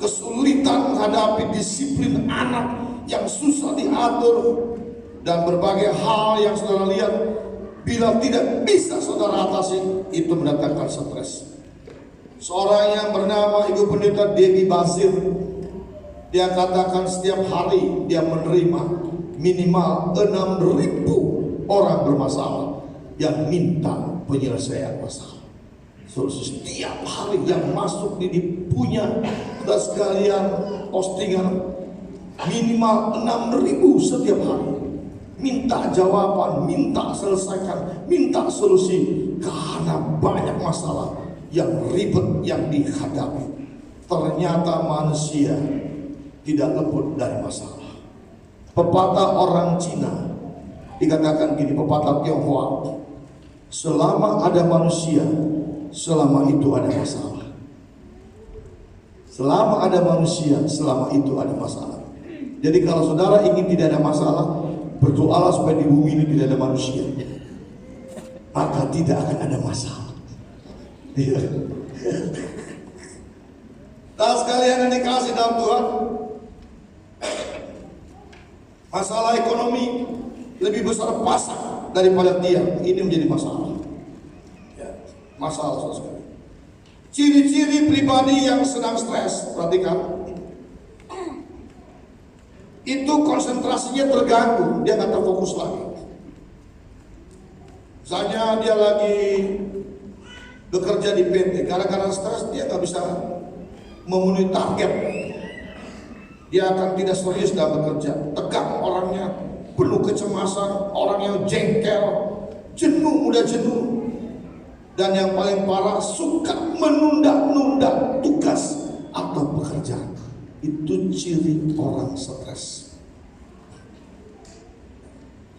kesulitan menghadapi disiplin anak yang susah diatur, dan berbagai hal yang saudara lihat bila tidak bisa saudara atasi, itu mendatangkan stres. Seorang yang bernama Ibu Pendeta Debbie Basir, dia katakan setiap hari dia menerima minimal 6.000 orang bermasalah yang minta penyelesaian masalah. Setiap hari yang masuk di punya dan sekalian postingan minimal 6.000 setiap hari. Minta jawaban, minta selesaikan, minta solusi, karena banyak masalah yang ribet yang dihadapi. Ternyata manusia tidak luput dari masalah. Pepatah orang Cina dikatakan gini, pepatah Tionghoa, selama ada manusia, selama itu ada masalah. Selama ada manusia, selama itu ada masalah. Jadi kalau saudara ingin tidak ada masalah, berdoalah supaya di bumi ini tidak ada manusia, maka tidak akan ada masalah. Nah sekalian yang dikasih dalam Tuhan, masalah ekonomi lebih besar pasak daripada tiang. Ini menjadi masalah. Ya, masalah sekali. Ciri-ciri pribadi yang sedang stres, perhatikan. Itu konsentrasinya terganggu, dia nggak terfokus lagi. Misalnya dia lagi bekerja di PT, gara-gara stres dia nggak bisa memenuhi target. Dia akan tidak serius dalam bekerja, tegang orangnya, penuh kecemasan, orang yang jengkel, mudah jenuh. Dan yang paling parah, suka menunda-nunda tugas atau pekerjaan. Itu ciri orang stres.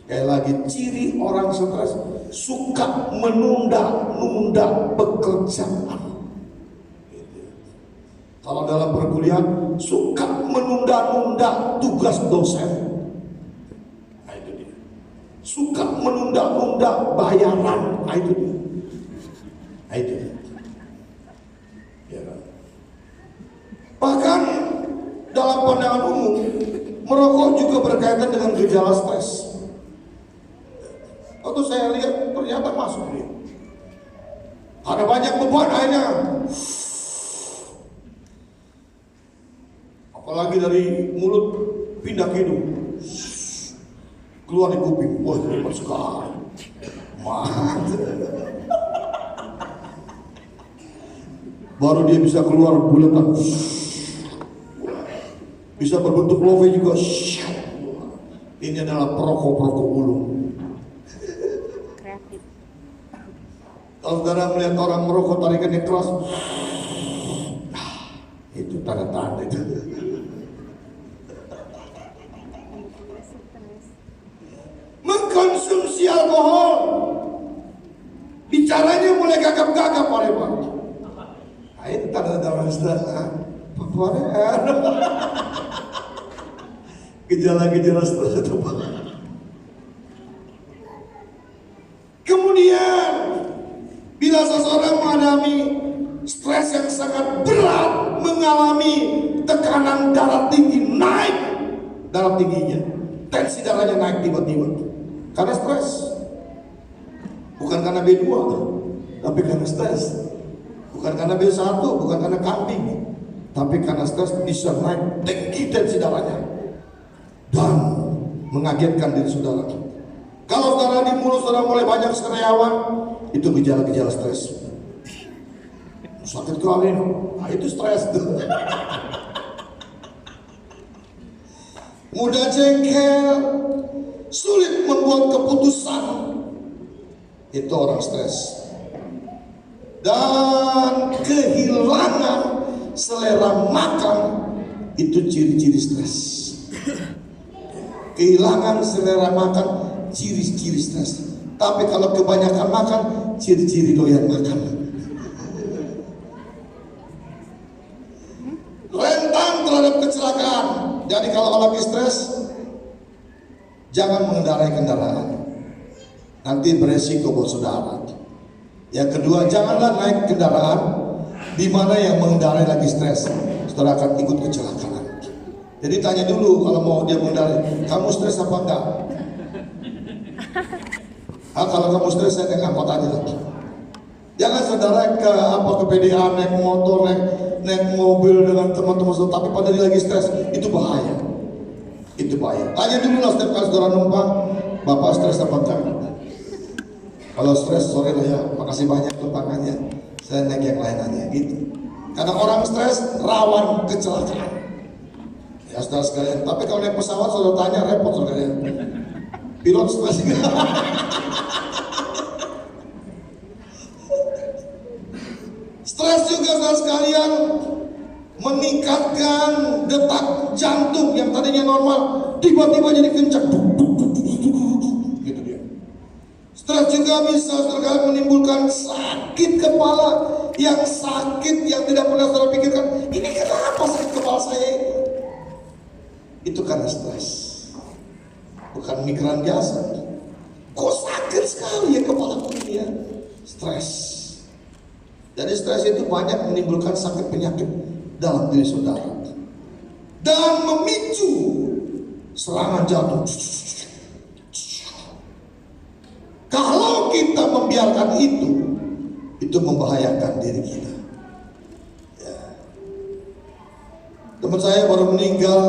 Sekali lagi, ciri orang stres, suka menunda-nunda pekerjaan. Kalau dalam perkuliahan, suka menunda-nunda tugas dosen. Nah itu dia. Suka menunda-nunda bayaran. Nah itu dia. Nah itu dia. Ya. Bahkan dalam pandangan umum, merokok juga berkaitan dengan gejala stres. Waktu saya lihat ternyata masuk dia. Ada banyak beban akhirnya. Apalagi dari mulut pindah ke hidung, keluar di kuping. Wah, hebat sekali. Baru dia bisa keluar bulatan. Bisa berbentuk love juga. Ini adalah perokok-perokok ulung. Kalau saudara melihat orang merokok tarikannya keras, itu tanda-tanda itu. Mengkonsumsi alkohol, bicaranya mulai gagap-gagap oleh Pak. Nah, itu tanda-tanda orang stres. Gejala-gejala stres itu Pak. Kemudian bila seseorang mengalami stres yang sangat berat, mengalami tekanan darah tinggi, naik darah tingginya, tensi darahnya naik tiba-tiba karena stres. Bukan karena B2, tapi karena stres. Bukan karena B1, bukan karena kambing, tapi karena stres bisa naik tinggi tensi darahnya dan mengagetkan diri saudara. Kalau saudara di mulut saudara mulai banyak sariawan, itu gejala-gejala stres. Sakit kali, nah itu stres tuh. Mudah jengkel, sulit membuat keputusan, itu orang stres. Dan kehilangan selera makan, itu ciri-ciri stres. Kehilangan selera makan, ciri-ciri stres. Tapi kalau kebanyakan makan, ciri-ciri doyan makan. Rentan terhadap kecelakaan. Jadi kalau lagi stres, jangan mengendarai kendaraan, nanti beresiko buat saudara. Yang kedua, janganlah naik kendaraan di mana yang mengendarai lagi stres, saudara akan ikut kecelakaan. Jadi tanya dulu kalau mau dia mengendarai, kamu stres apa enggak? Kalau kamu stres, saya naik angkot aja lagi. Jangan saudara ke PDA naik motor, naik mobil dengan teman-teman saudara, tapi pada dia lagi stres, itu bahaya. Itu bahaya. Tanya dulu lah setiap kali saudara numpang, Bapak stres apa enggak? Kalau stres, sorry lah ya, makasih banyak tumpangannya, saya naik yang lain aja gitu. Karena orang stres rawan kecelakaan. Ya saudara sekalian, tapi kalau naik pesawat saudara tanya, repot saudara ya. Pilot stres enggak? Stres juga saudara sekalian meningkatkan detak jantung yang tadinya normal tiba-tiba jadi kencang. Gitu dia. Stres juga bisa saudara menimbulkan sakit kepala yang sakit yang tidak pernah saudara pikirkan. Ini kenapa sakit kepala saya? Itu karena stres. Bukan migran biasa. Kok sakit sekali ya kepalaku ini ya? Stres. Jadi stres itu banyak menimbulkan sakit penyakit dalam diri saudara dan memicu serangan jantung. Kalau kita membiarkan itu membahayakan diri kita. Ya. Teman saya baru meninggal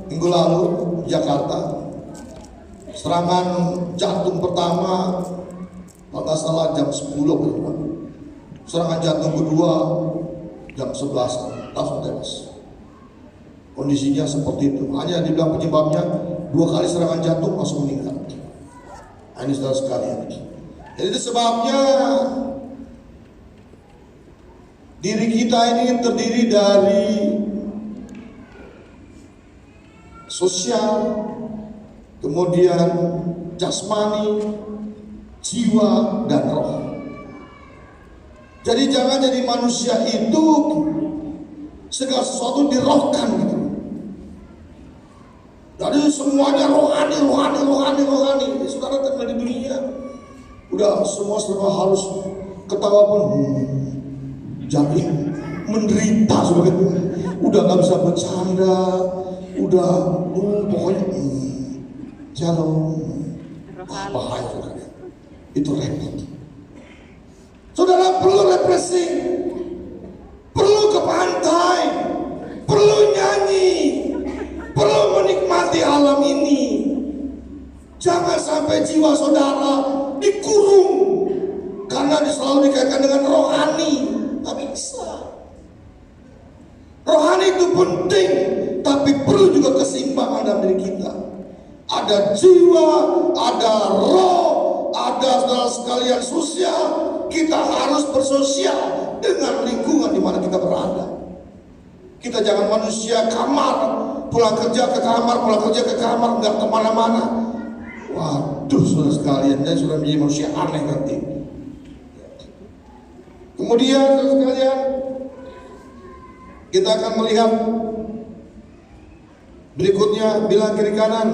minggu lalu di Jakarta. Serangan jantung pertama, kalau salah jam 10. Serangan jantung kedua jam 11 langsung tewas. Kondisinya seperti itu. Hanya dibilang penyebabnya 2 kali serangan jantung langsung meninggal. Ini saudara sekalian. Jadi itu sebabnya diri kita ini terdiri dari sosial, kemudian jasmani, jiwa, dan roh. Jadi jangan jadi manusia itu segala sesuatu dirohkan gitu. Jadi semuanya rohani. Saudara tinggal di dunia, udah semua serba harus ketawa pun jadi menderita sudah gitu. Udah nggak bisa bercanda, udah pokoknya jalan bahaya saudara. Itu repot. Saudara perlu refreshing, perlu ke pantai, perlu nyanyi, perlu menikmati alam ini. Jangan sampai jiwa saudara dikurung karena selalu dikaitkan dengan rohani. Tak bisa. Rohani itu penting, tapi perlu juga keseimbangan dalam diri kita. Ada jiwa, ada roh, ada saudara sekalian sosial. Kita harus bersosial dengan lingkungan di mana kita berada. Kita jangan manusia kamar, pulang kerja ke kamar, nggak kemana-mana. Waduh, saudara sekalian, dan sudah menjadi manusia aneh nanti. Kemudian, saudara sekalian, kita akan melihat berikutnya, bilang kiri kanan,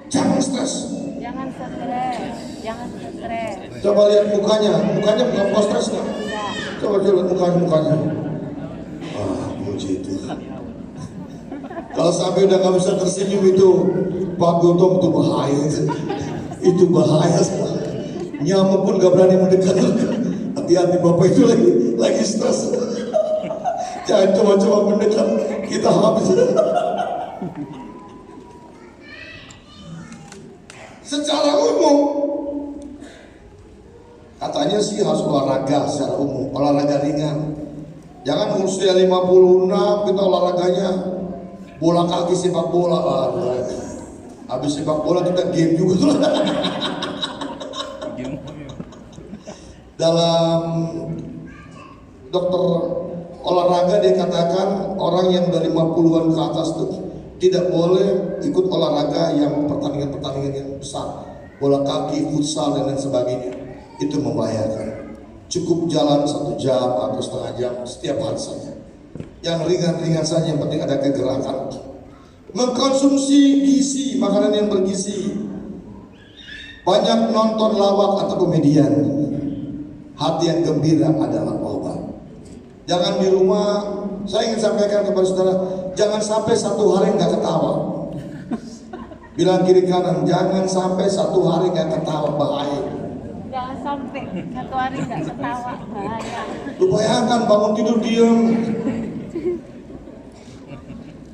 jangan stres. Jangan stres. Coba lihat mukanya bukan puas stres nggak? Coba lihat mukanya. Puji Tuhan. Kalau sampai udah nggak bisa tersenyum itu, Pak Gotong itu bahaya. Itu bahaya sekali. Nyamuk pun gak berani mendekat. Hati-hati Bapak itu lagi stres. Jangan coba-coba mendekat, kita habis. Secara umum katanya sih harus olahraga secara umum, olahraga ringan. Jangan usia 56 kita olahraganya bola kaki, sepak bola. Habis sepak bola kita game juga. Dalam dokter olahraga dia katakan orang yang dari 50-an ke atas tuh tidak boleh ikut olahraga yang pertandingan-pertandingan yang besar, bola kaki, futsal dan lain sebagainya. Itu membahayakan. Cukup jalan 1 jam atau setengah jam setiap hari saja. Yang ringan-ringan saja, yang penting ada kegerakan. Mengkonsumsi gizi, makanan yang bergizi. Banyak nonton lawak atau komedian. Hati yang gembira adalah obat. Jangan di rumah, saya ingin sampaikan kepada saudara, jangan sampai 1 hari nggak ketawa. Bilang kiri kanan, jangan sampai 1 hari nggak ketawa, bahaya. Jangan sampai 1 hari nggak ketawa, bahaya. Lu bayangkan bangun tidur diem,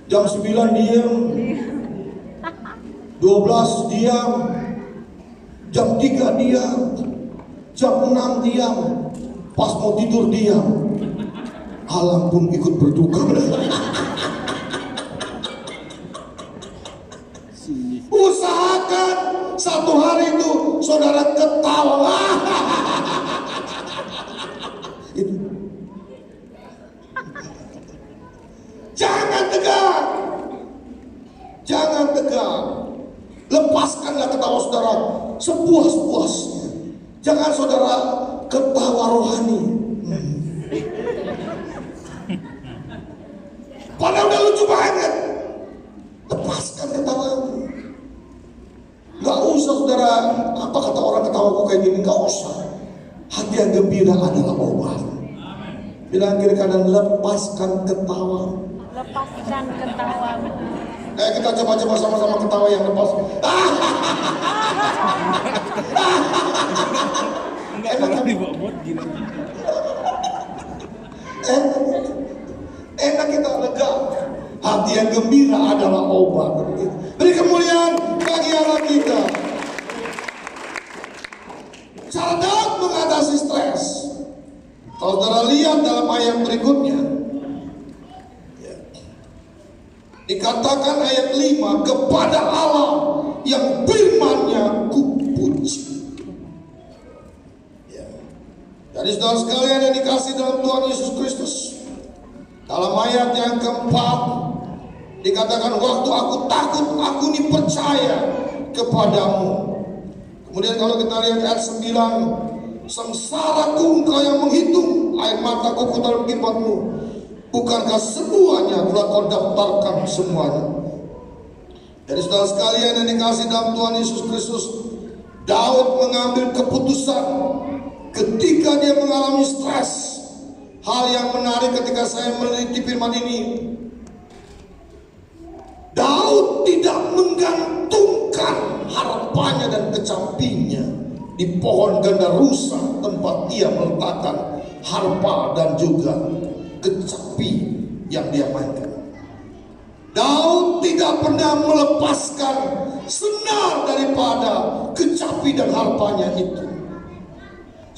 jam 9 diem, 12 diam, jam 3 diam, jam 6 diam, pas mau tidur diam. Alam pun ikut berduka. Usahakan 1 hari itu saudara ketawa. Itu. Jangan tegang. Jangan tegang. Lepaskanlah ketawa saudara sepuas-puasnya. Jangan saudara ketawa rohani. Padahal udah lucu banget. Lepaskan ketawamu. Gak usah saudara, apa kata orang ketawaku kayak gini, gak usah. Hati yang gembira adalah obat. Bilang kiri kanan, lepaskan ketawa. Lepaskan ketawa. Kita coba-coba sama-sama ketawa yang lepas. Enak dibuat gini. Enak kita lega. Hati yang gembira adalah obat. Beri kemuliaan bagi Allah kita. Cerdas mengatasi stres. Kalau saudara lihat dalam ayat berikutnya, dikatakan ayat 5, kepada Allah yang firman-Nya kupuji. Jadi saudara sekalian yang dikasih dalam Tuhan Yesus Kristus, dalam ayat yang keempat dikatakan waktu aku takut, aku ini percaya kepadamu. Kemudian kalau kita lihat ayat 9, sengsaraku engkau yang menghitung, air mataku ku dalam khidmatmu. Bukankah semuanya telah kau daftarkan semuanya? Jadi saudara sekalian yang dikasih dalam Tuhan Yesus Kristus, Daud mengambil keputusan ketika dia mengalami stres. Hal yang menarik ketika saya meneliti firman ini, Daud tidak menggantungkan harapannya dan kecapinya di pohon ganda rusa tempat ia meletakkan harpa dan juga kecapi yang dia mainkan. Daud tidak pernah melepaskan senar daripada kecapi dan harpanya itu.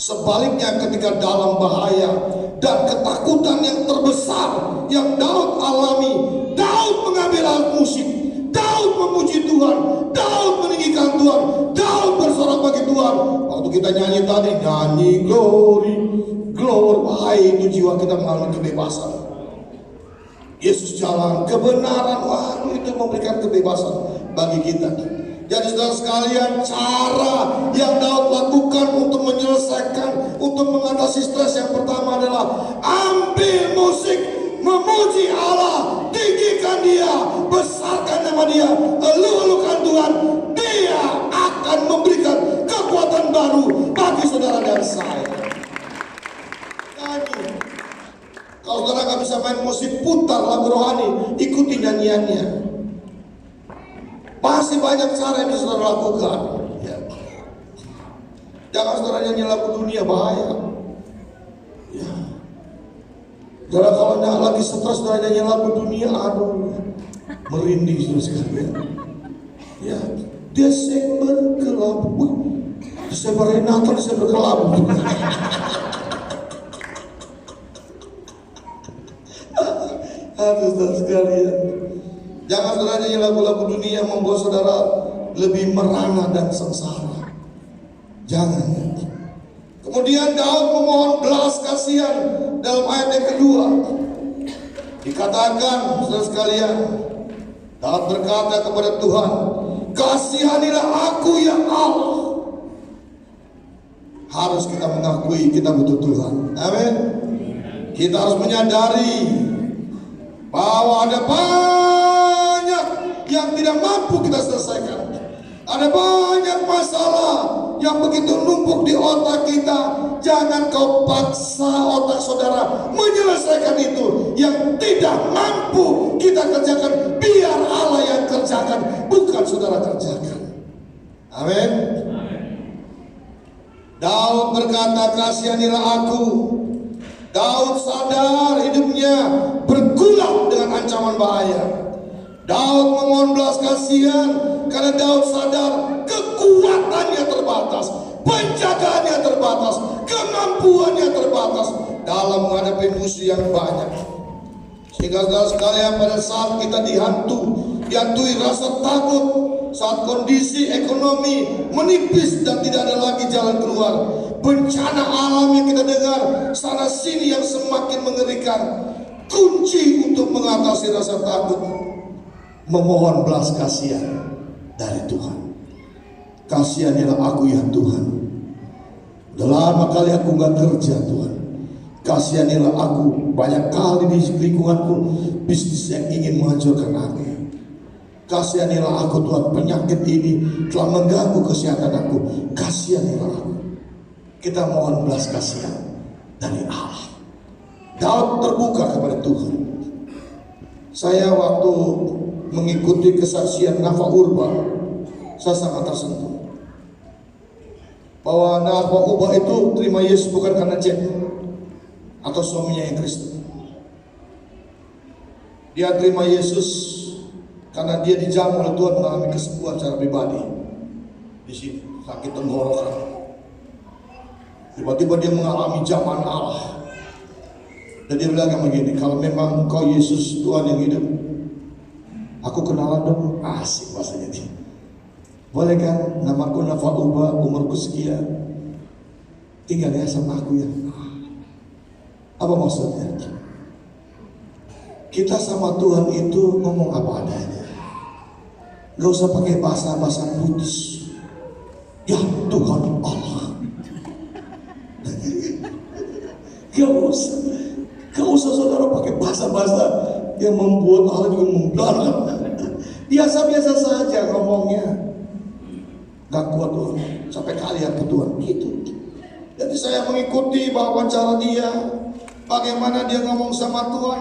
Sebaliknya ketika dalam bahaya dan ketakutan yang terbesar yang Daud alami, Daud mengambil alat musik, Daud memuji Tuhan, Daud meninggikan Tuhan, Daud bersorak bagi Tuhan. Waktu kita nyanyi tadi, nyanyi glory, glory, itu jiwa kita mengalami kebebasan. Yesus jalan kebenaran, itu memberikan kebebasan bagi kita. Jadi saudara sekalian, cara yang Daud lakukan untuk menyelesaikan, untuk mengatasi stres yang pertama adalah ambil musik, memuji Allah, tinggikan Dia, besarkan nama Dia, elu-elukan Tuhan. Dia akan memberikan kekuatan baru bagi saudara dan saya. Nyanyi. Kalau saudara nggak bisa main musik, putar lagu rohani, ikuti nyanyiannya. Masih banyak cara yang bisa saudara lakukan. Ya. Jangan saudara nyanyi lagu dunia, bahaya. Ya. Saudara kalau lagi stres saudara nyanyi lagu dunia, aduh, merinding saudara sekalian. Ya, Desember kelabu, Desember Natal, Desember kelabu. Aduh saudara sekalian, jangan saudara nyanyi lagu-lagu dunia membuat saudara lebih merana dan sengsara. Jangan. Kemudian Daud memohon belas kasihan dalam ayat yang kedua. Dikatakan saudara sekalian, Daud berkata kepada Tuhan, kasihanilah aku ya Allah. Harus kita mengakui kita butuh Tuhan. Amin. Kita harus menyadari bahwa ada banyak yang tidak mampu kita selesaikan. Ada banyak masalah yang begitu numpuk di otak kita. Jangan kau paksa otak saudara menyelesaikan itu yang tidak mampu kita kerjakan. Biar Allah yang kerjakan, bukan saudara kerjakan. Amin. Daud berkata, kasihanilah aku. Daud sadar hidupnya bergulap dengan ancaman bahaya. Daud memohon belas kasihan karena Daud sadar kekuatannya terbatas, penjagaannya terbatas, kemampuannya terbatas dalam menghadapi musuh yang banyak. Sehingga saudara sekalian, pada saat kita dihantui rasa takut, saat kondisi ekonomi menipis dan tidak ada lagi jalan keluar, bencana alam yang kita dengar sana sini yang semakin mengerikan, kunci untuk mengatasi rasa takut memohon belas kasihan dari Tuhan. Kasihanilah aku ya Tuhan. Udah lama kali aku gak kerja Tuhan. Kasihanilah aku, banyak kali di lingkunganku bisnis yang ingin menghancurkan aku. Kasihanilah aku Tuhan, penyakit ini telah mengganggu kesehatan aku. Kasihanilah aku. Kita mohon belas kasihan dari Allah. Daud terbuka kepada Tuhan. Saya waktu mengikuti kesaksian Nafa Urba, saya sangat tersentuh bahwa Nafa Urba itu terima Yesus bukan karena Jack atau suaminya yang Kristen. Dia terima Yesus karena dia dijamu oleh Tuhan mengalami kesembuhan secara pribadi. Di sini sakit tenggorokan, tiba-tiba dia mengalami jaman Allah. Dan dia bilang begini, kalau memang Engkau Yesus Tuhan yang hidup, aku kenalan dong. Asik bahasanya dia. Boleh kan, namaku Nafa Uba, umurku sekian, tinggal ya sama aku ya. Apa maksudnya? Kita sama Tuhan itu ngomong apa adanya. Gak usah pakai bahasa-bahasa putus. Ya Tuhan Allah. Gak usah saudara pakai bahasa-bahasa yang membuat Allah juga membelala. Biasa-biasa saja ngomongnya. Gak kuat Tuhan, sampai kalian ke Tuhan gitu. Jadi saya mengikuti wawancara dia, bagaimana dia ngomong sama Tuhan,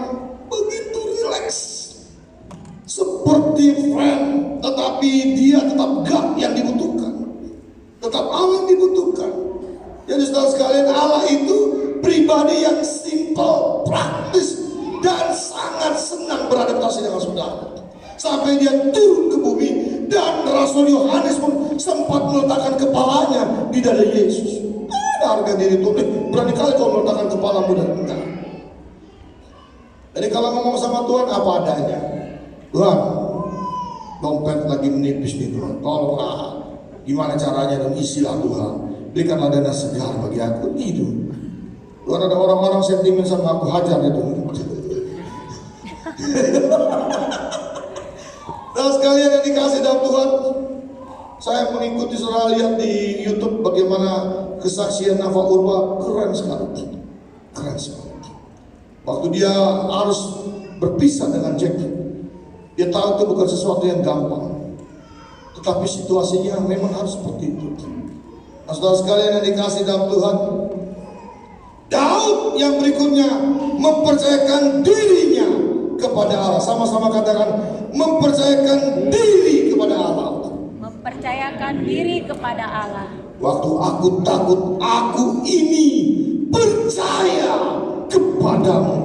begitu rileks, seperti friend, tetapi dia tetap God yang dibutuhkan, tetap Allah yang dibutuhkan. Jadi saudara sekalian, Allah itu pribadi yang simple, praktis, dan sangat senang beradaptasi dengan saudara. Sampai dia turun ke bumi, dan Rasul Yohanes pun sempat meletakkan kepalanya di dada Yesus. Ada harga diri Tuhan, berani kali kau meletakkan kepalamu dan engkau. Jadi kalau ngomong sama Tuhan apa adanya. Tuhan, dompet lagi menipis nih Tuhan, tolonglah. Gimana caranya dan isilah Tuhan, berikanlah dana segar bagi aku. Gitu. Tuhan, ada orang-orang sentimen sama aku, hajar itu. Dan sekalian yang dikasih dalam Tuhan, saya mengikuti, saudara lihat di YouTube bagaimana kesaksian Nafa Urba, keren sekali, keren sekali. Waktu dia harus berpisah dengan Jack, dia tahu itu bukan sesuatu yang gampang, tetapi situasinya memang harus seperti itu. Nah, saudara sekalian yang dikasih dalam Tuhan, Daud yang berikutnya mempercayakan dirinya kepada Allah. Sama-sama katakan, mempercayakan diri kepada Allah. Mempercayakan diri kepada Allah. Waktu aku takut, aku ini percaya kepadamu,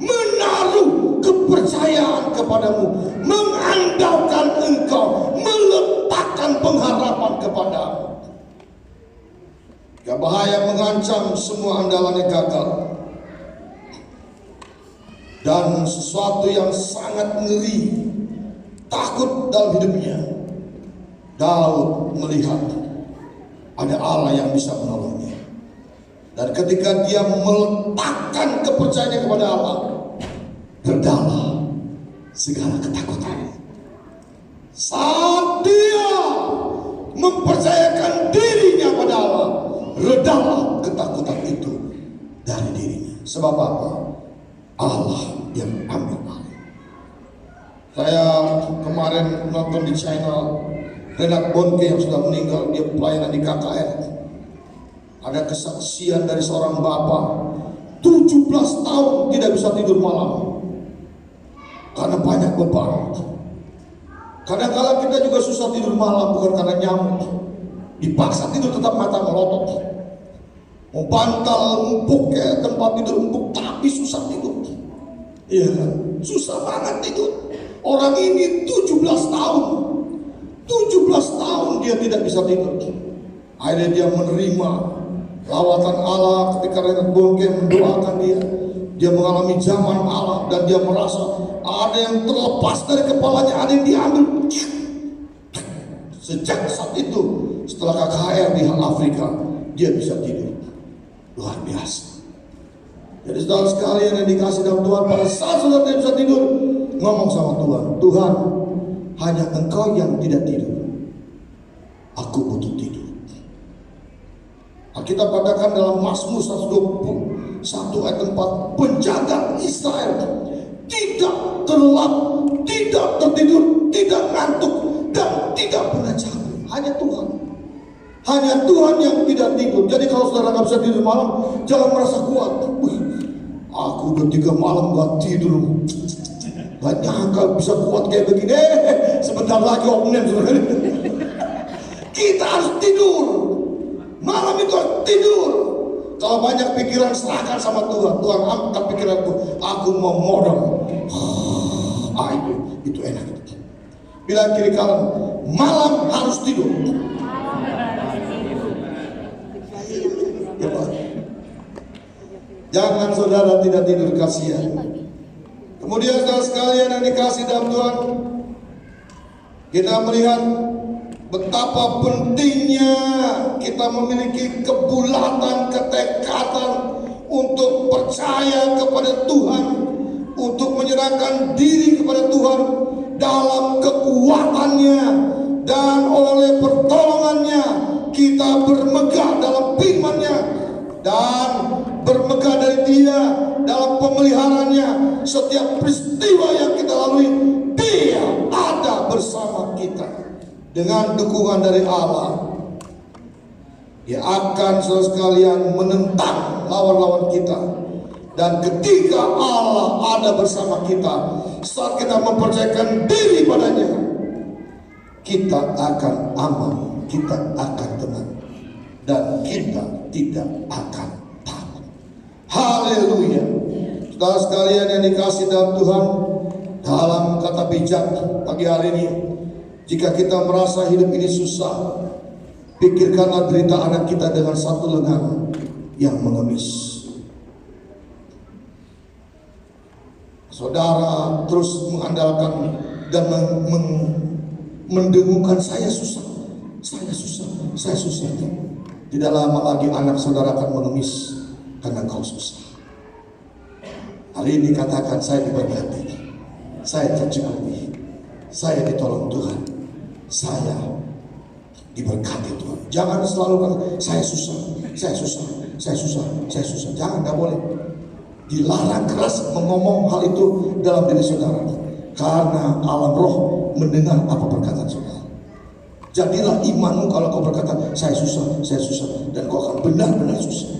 menaruh kepercayaan kepadamu, mengandalkan Engkau, meletakkan pengharapan kepadamu. Ya, bahaya mengancam semua andalannya gagal. Dan sesuatu yang sangat ngeri, takut dalam hidupnya. Daud melihat ada Allah yang bisa menolongnya. Dan ketika dia meletakkan kepercayaannya kepada Allah, redalah segala ketakutannya. Saat dia mempercayakan dirinya pada Allah, redalah ketakutan itu dari dirinya. Sebab apa? Allah yang ambil alih. Saya kemarin nonton di channel Renat Bonke yang sudah meninggal, dia pelayanan di KKR. Ada kesaksian dari seorang bapak 17 tahun tidak bisa tidur malam karena banyak beban. Kadang-kadang kita juga susah tidur malam bukan karena nyamuk, dipaksa tidur tetap mata melotot. Mau bantal empuk ya, tempat tidur empuk, tapi susah tidur. Iya, susah banget tidur. Orang ini 17 tahun dia tidak bisa tidur. Akhirnya dia menerima lawatan Allah ketika Renat Bonke mendoakan dia. Dia mengalami zaman Allah dan dia merasa ada yang terlepas dari kepalanya, ada yang diambil. Sejak saat itu, setelah KKR di Afrika, dia bisa tidur. Luar biasa. Jadi saudara sekalian yang dikasih dalam Tuhan, pada saat saudara tidak bisa tidur, ngomong sama Tuhan, Tuhan, hanya Engkau yang tidak tidur. Aku butuh tidur. Kita katakan dalam Mazmur 121 ayat 4, penjaga Israel tidak terlelap, tidak tertidur, tidak ngantuk, dan tidak pernah capek. Hanya Tuhan. Hanya Tuhan yang tidak tidur. Jadi kalau saudara nggak bisa tidur malam, jangan merasa kuat. Aku udah 3 malam gak tidur, gak nyangka bisa kuat kayak begini. Sebentar lagi omnem. Kita harus tidur. Malam itu harus tidur. Kalau banyak pikiran, serahkan sama Tuhan. Tuhan, angkat pikiranku, aku mau modal. Itu enak. Bilang kiri kanan, malam harus tidur. Jangan saudara tidak tidur, kasihan. Kemudian saudara sekalian yang dikasih dalam Tuhan, kita melihat betapa pentingnya kita memiliki kebulatan, ketekatan untuk percaya kepada Tuhan, untuk menyerahkan diri kepada Tuhan dalam kekuatannya, dan oleh pertolongannya kita bermegah dalam firman-Nya dan bermegah dari Dia dalam pemeliharaannya. Setiap peristiwa yang kita lalui, Dia ada bersama kita. Dengan dukungan dari Allah, Dia akan saudara sekalian menentang lawan-lawan kita. Dan ketika Allah ada bersama kita, saat kita mempercayakan diri padanya, kita akan aman, kita akan tenang, dan kita tidak akan takut. Haleluya. Saudara sekalian yang dikasih dalam Tuhan, dalam kata bijak pagi hari ini, jika kita merasa hidup ini susah, pikirkanlah derita anak kita dengan satu lengan yang mengemis. Saudara terus mengandalkan dan mendengungkan, saya susah. Tidak lama lagi anak saudara akan mengemis karena kau susah. Hari ini katakan, saya diberkati, saya tercukupi, saya ditolong Tuhan, saya diberkati Tuhan. Jangan selalu kata, saya susah. Jangan, nggak boleh. Dilarang keras mengomong hal itu dalam diri saudara, karena alam roh mendengar apa perkataan saudara. Jadilah imanmu kalau kau berkata saya susah, dan kau akan benar-benar susah.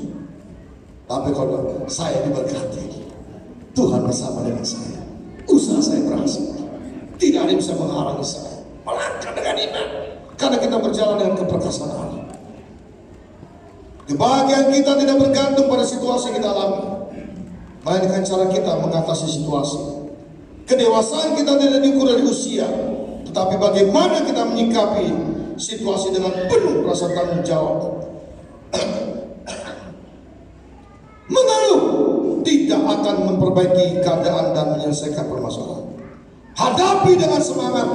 Tapi kalau saya diberkati, Tuhan bersama dengan saya, usaha saya berhasil, tidak ada yang bisa menghalangi saya melangkah dengan iman, karena kita berjalan dengan keperkasaan Allah. Kebahagiaan kita tidak bergantung pada situasi yang kita alami, melainkan cara kita mengatasi situasi. Kedewasaan kita tidak diukur dari usia, tetapi bagaimana kita menyikapi situasi dengan penuh rasa tanggung jawab. Mengeluh tidak akan memperbaiki keadaan dan menyelesaikan permasalahan. Hadapi dengan semangat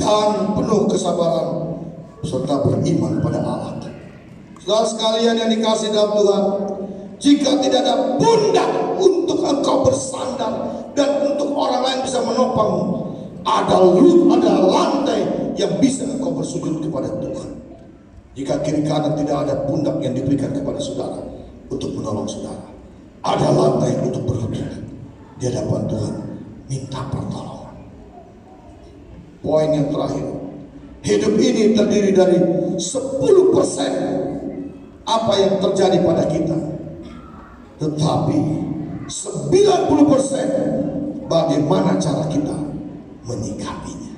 dan penuh kesabaran serta beriman pada Allah. Saudara sekalian yang dikasihi dalam Tuhan, jika tidak ada pundak untuk engkau bersandar dan untuk orang lain bisa menopang, ada lantai yang bisa engkau bersujud kepada Tuhan. Jika kiri kanan tidak ada pundak yang diberikan kepada saudara untuk menolong saudara, ada lantai untuk berlutut di hadapan Tuhan, minta pertolongan. Poin yang terakhir, hidup ini terdiri dari 10% apa yang terjadi pada kita, tetapi 90% bagaimana cara kita menyikapinya.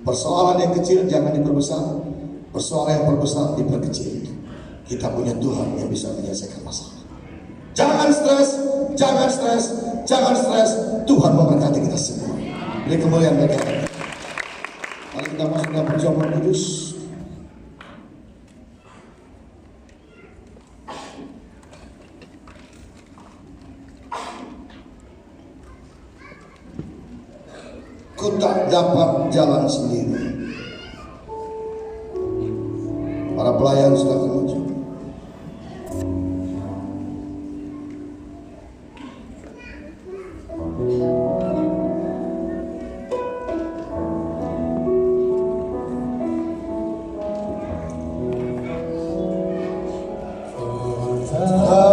Persoalan yang kecil jangan diperbesar, persoalan yang perbesar diperkecil. Kita punya Tuhan yang bisa menyelesaikan masalah. Jangan stres, jangan stres, jangan stres. Tuhan memberkati kita semua. Beri kemuliaan bagi kita. Mari kita masuk dalam perjamuan kudus. Ku tak dapat jalan sendiri. Para pelayan silakan maju.